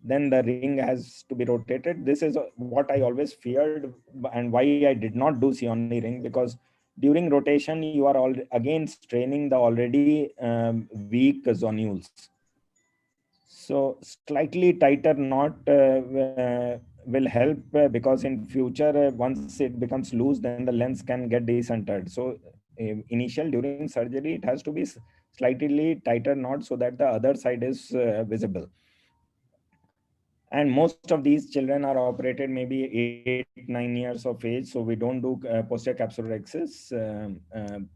Then the ring has to be rotated. This is what I always feared and why I did not do Sioni ring, because during rotation you are again straining the already weak zonules. So slightly tighter knot will help, because in future once it becomes loose, then the lens can get decentered. So initial during surgery it has to be slightly tighter knot so that the other side is visible. And most of these children are operated maybe 8-9 years of age, so we don't do posterior capsulorhexis.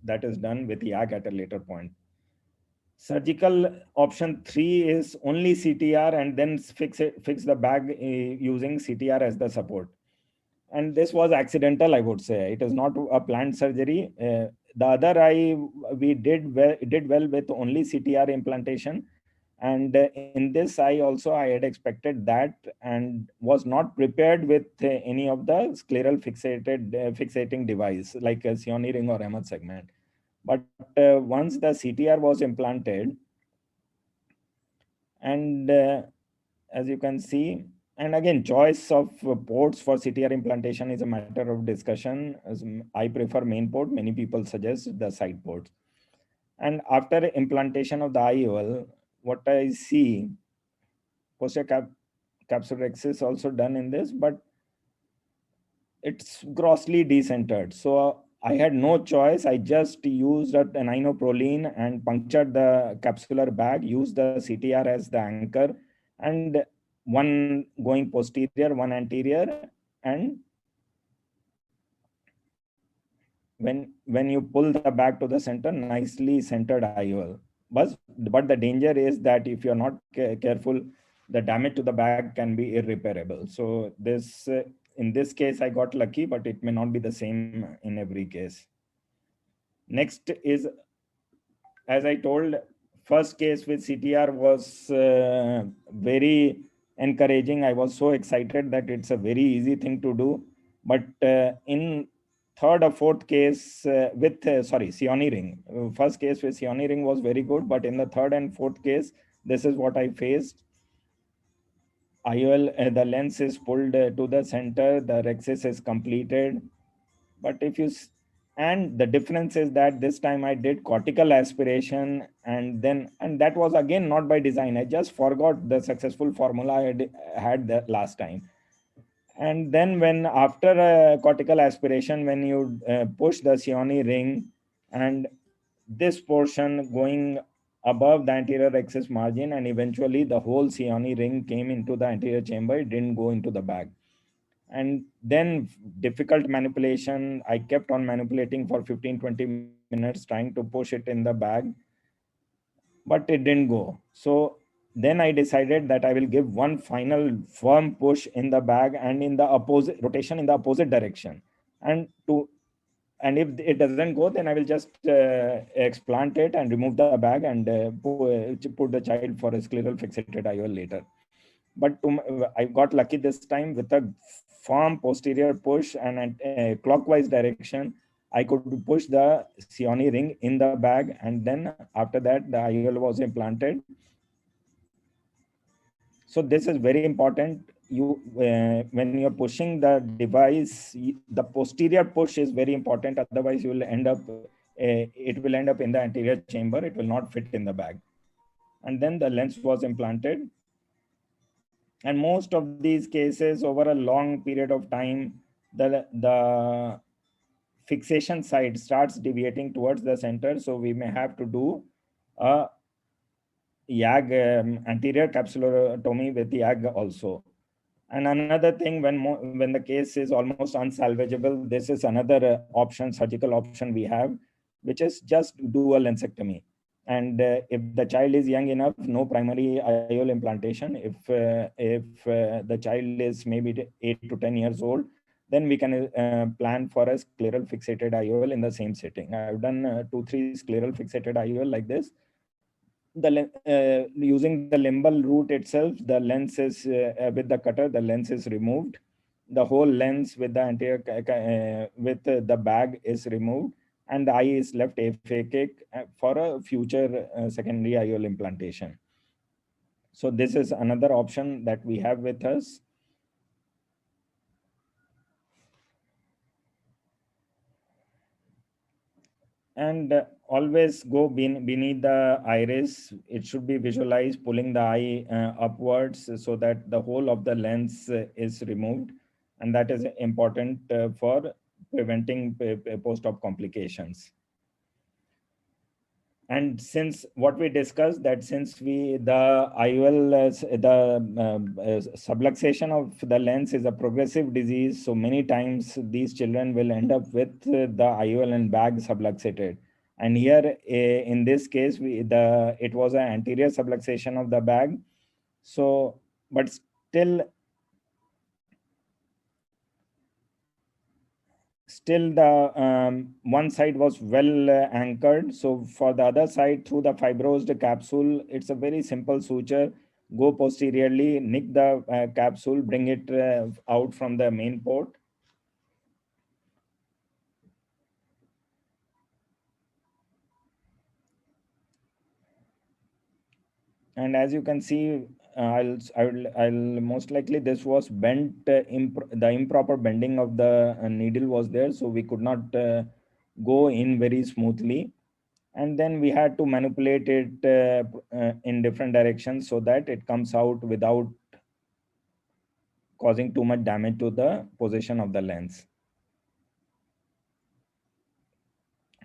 That is done with YAG at a later point. Surgical option 3 is only CTR and then fix the bag using CTR as the support. And this was accidental, I would say. It is not a planned surgery. The other eye we did well with only CTR implantation. And in this eye also I had expected that and was not prepared with any of the scleral fixating device like a Sioni ring or Raman segment. But once the CTR was implanted, and as you can see, and again choice of ports for CTR implantation is a matter of discussion. As I prefer main port, many people suggest the side ports. And after implantation of the IOL, what I see, posterior capsulorhexis also done in this, but it's grossly decentered. So I had no choice. I just used an inoproline and punctured the capsular bag, used the CTR as the anchor, and one going posterior, one anterior, and when you pull the bag to the center, nicely centered IOL. But the danger is that if you're not careful, the damage to the bag can be irreparable. So this in this case, I got lucky, but it may not be the same in every case. Next is, as I told, first case with CTR was very encouraging. I was so excited that it's a very easy thing to do. But in third or fourth case with Sioni ring, first case with Sioni ring was very good, but in the third and fourth case, this is what I faced. IOL, the lens is pulled to the center, the rhexis is completed. But if you, and the difference is that this time I did cortical aspiration, and that was again not by design. I just forgot the successful formula I had that last time. And then when after cortical aspiration, when you push the Sioni ring, and this portion going above the anterior rhexis margin, and eventually the whole Sioni ring came into the anterior chamber, it didn't go into the bag. And then difficult manipulation, I kept on manipulating for 15-20 minutes trying to push it in the bag, but it didn't go. So then I decided that I will give one final firm push in the bag and in the opposite rotation in the opposite direction. And if it doesn't go, then I will just explant it and remove the bag and put the child for a scleral fixated IOL later. But I got lucky this time with a firm posterior push and a clockwise direction. I could push the Sioni ring in the bag, and then after that the IOL was implanted. So this is very important. When you're pushing the device, the posterior push is very important. Otherwise, you will end up it will end up in the anterior chamber. It will not fit in the bag. And then the lens was implanted. And most of these cases, over a long period of time, the fixation side starts deviating towards the center. So we may have to do a YAG anterior capsulotomy with YAG also. And another thing, when the case is almost unsalvageable, this is another surgical option we have, which is just do a lensectomy. And if the child is young enough, no primary IOL implantation. If the child is maybe 8 to 10 years old, then we can plan for a scleral fixated IOL in the same setting. I've done 2-3 scleral fixated IOL like this. using the limbal root itself, the lens is with the cutter, the lens is removed. The whole lens with the anterior with the bag is removed, and the eye is left aphakic for a future secondary IOL implantation. So this is another option that we have with us. And always go beneath the iris. It should be visualized pulling the eye upwards so that the whole of the lens is removed, and that is important for preventing post-op complications. And since what we discussed, that since the IOL, subluxation of the lens is a progressive disease, so many times these children will end up with the IOL and bag subluxated. And here, in this case, it was an anterior subluxation of the bag. So, but still the one side was well anchored. So for the other side, through the fibrosed capsule, it's a very simple suture. Go posteriorly, nick the capsule, bring it out from the main port. And as you can see, I'll most likely this was bent. The improper bending of the needle was there, so we could not go in very smoothly. And then we had to manipulate it in different directions so that it comes out without causing too much damage to the position of the lens.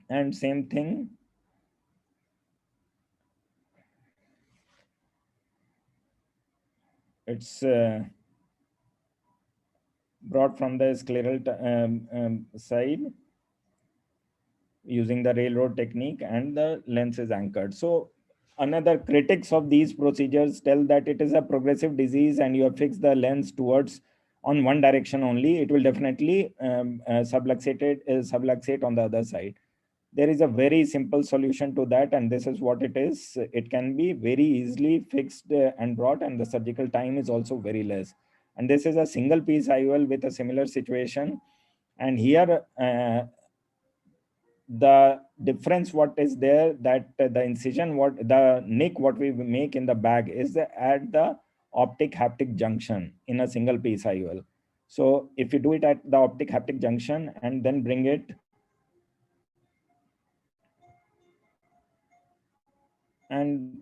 And same thing, it's brought from the scleral side using the railroad technique, and the lens is anchored. So another critics of these procedures tell that it is a progressive disease and you have fixed the lens towards on one direction only, it will definitely subluxate on the other side. There is a very simple solution to that, and this is what it is. It can be very easily fixed and brought, and the surgical time is also very less. And this is a single piece IOL with a similar situation. And here, the difference what is there, that the incision, what the nick what we make in the bag is at the optic haptic junction in a single piece IOL. So if you do it at the optic haptic junction and then bring it, and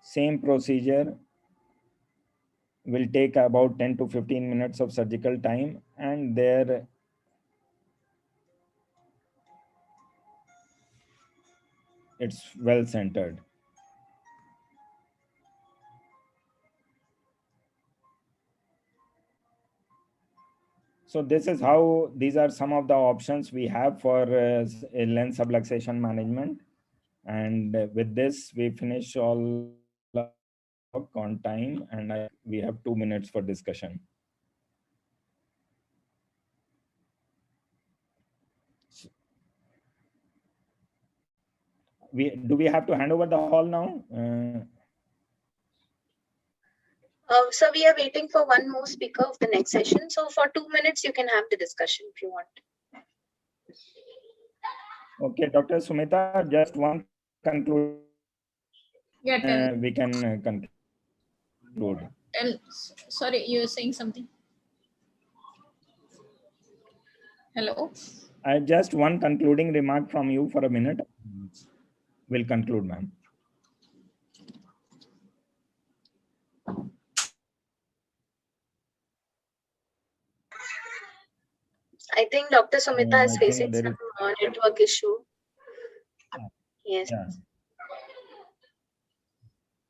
same procedure will take about 10 to 15 minutes of surgical time, and there it's well centered. So this is how, these are some of the options we have for lens subluxation management. And with this, we finish all on time, and we have 2 minutes for discussion. Do we have to hand over the hall now? So we are waiting for one more speaker of the next session. So for 2 minutes, you can have the discussion if you want. Okay, Dr. Sumita, just one conclude. Yeah, we can conclude. Sorry, you were saying something. Hello? Just one concluding remark from you for a minute. We'll conclude, ma'am. I think Dr. Sumita is I think facing there some is- network issue. Yes. Yeah.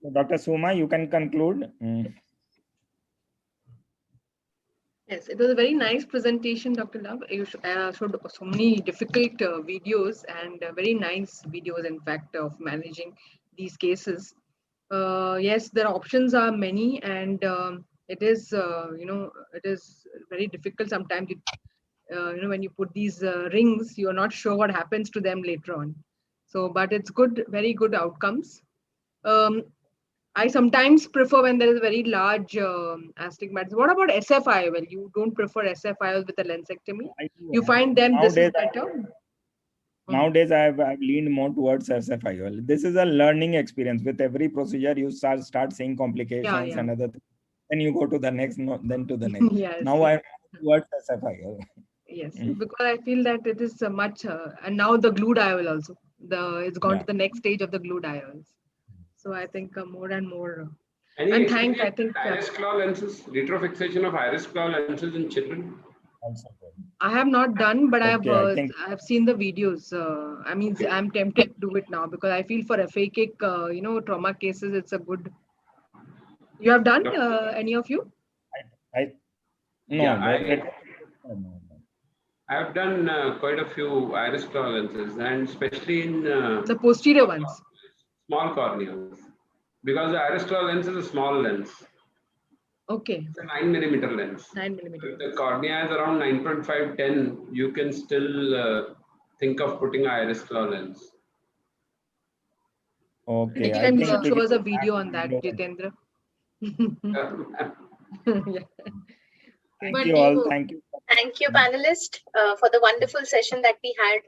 So Dr. Suma, you can conclude. Yes, it was a very nice presentation, Dr. Love. You showed so many difficult videos and very nice videos, in fact, of managing these cases. Yes, the options are many, and it is, it is very difficult sometimes. when you put these rings, you're not sure what happens to them later on. So, but it's good, very good outcomes. I sometimes prefer when there is a very large astigmatism. What about SFIOL? You don't prefer SFIOL with a lensectomy? You find them this is better? Nowadays, I've leaned more towards SFIOL. This is a learning experience. With every procedure, you start seeing complications and other things. Then you go to the next, then to the next. Yes. Now I'm towards SFIOL. Yes, because I feel that it is much, and now the glued IOL also. It's gone to the next stage of the glued IOLs. So I think more and more. I think iris claw lenses, retrofixation of iris claw lenses in children. I have not done, but I've seen the videos. I mean, I'm tempted to do it now because I feel for phakic, trauma cases, it's a good. You have done any of you? I've done quite a few iris claw lenses, and especially in the posterior ones. Small corneals, because the iris claw lens is a small lens. Okay. It's a 9mm lens. 9mm. If the cornea is around 9.5, 10, you can still think of putting iris claw lens. Okay. Next time you should show us a video on that, Jitendra. Thank you all. Thank you. Thank you, panelists, for the wonderful session that we had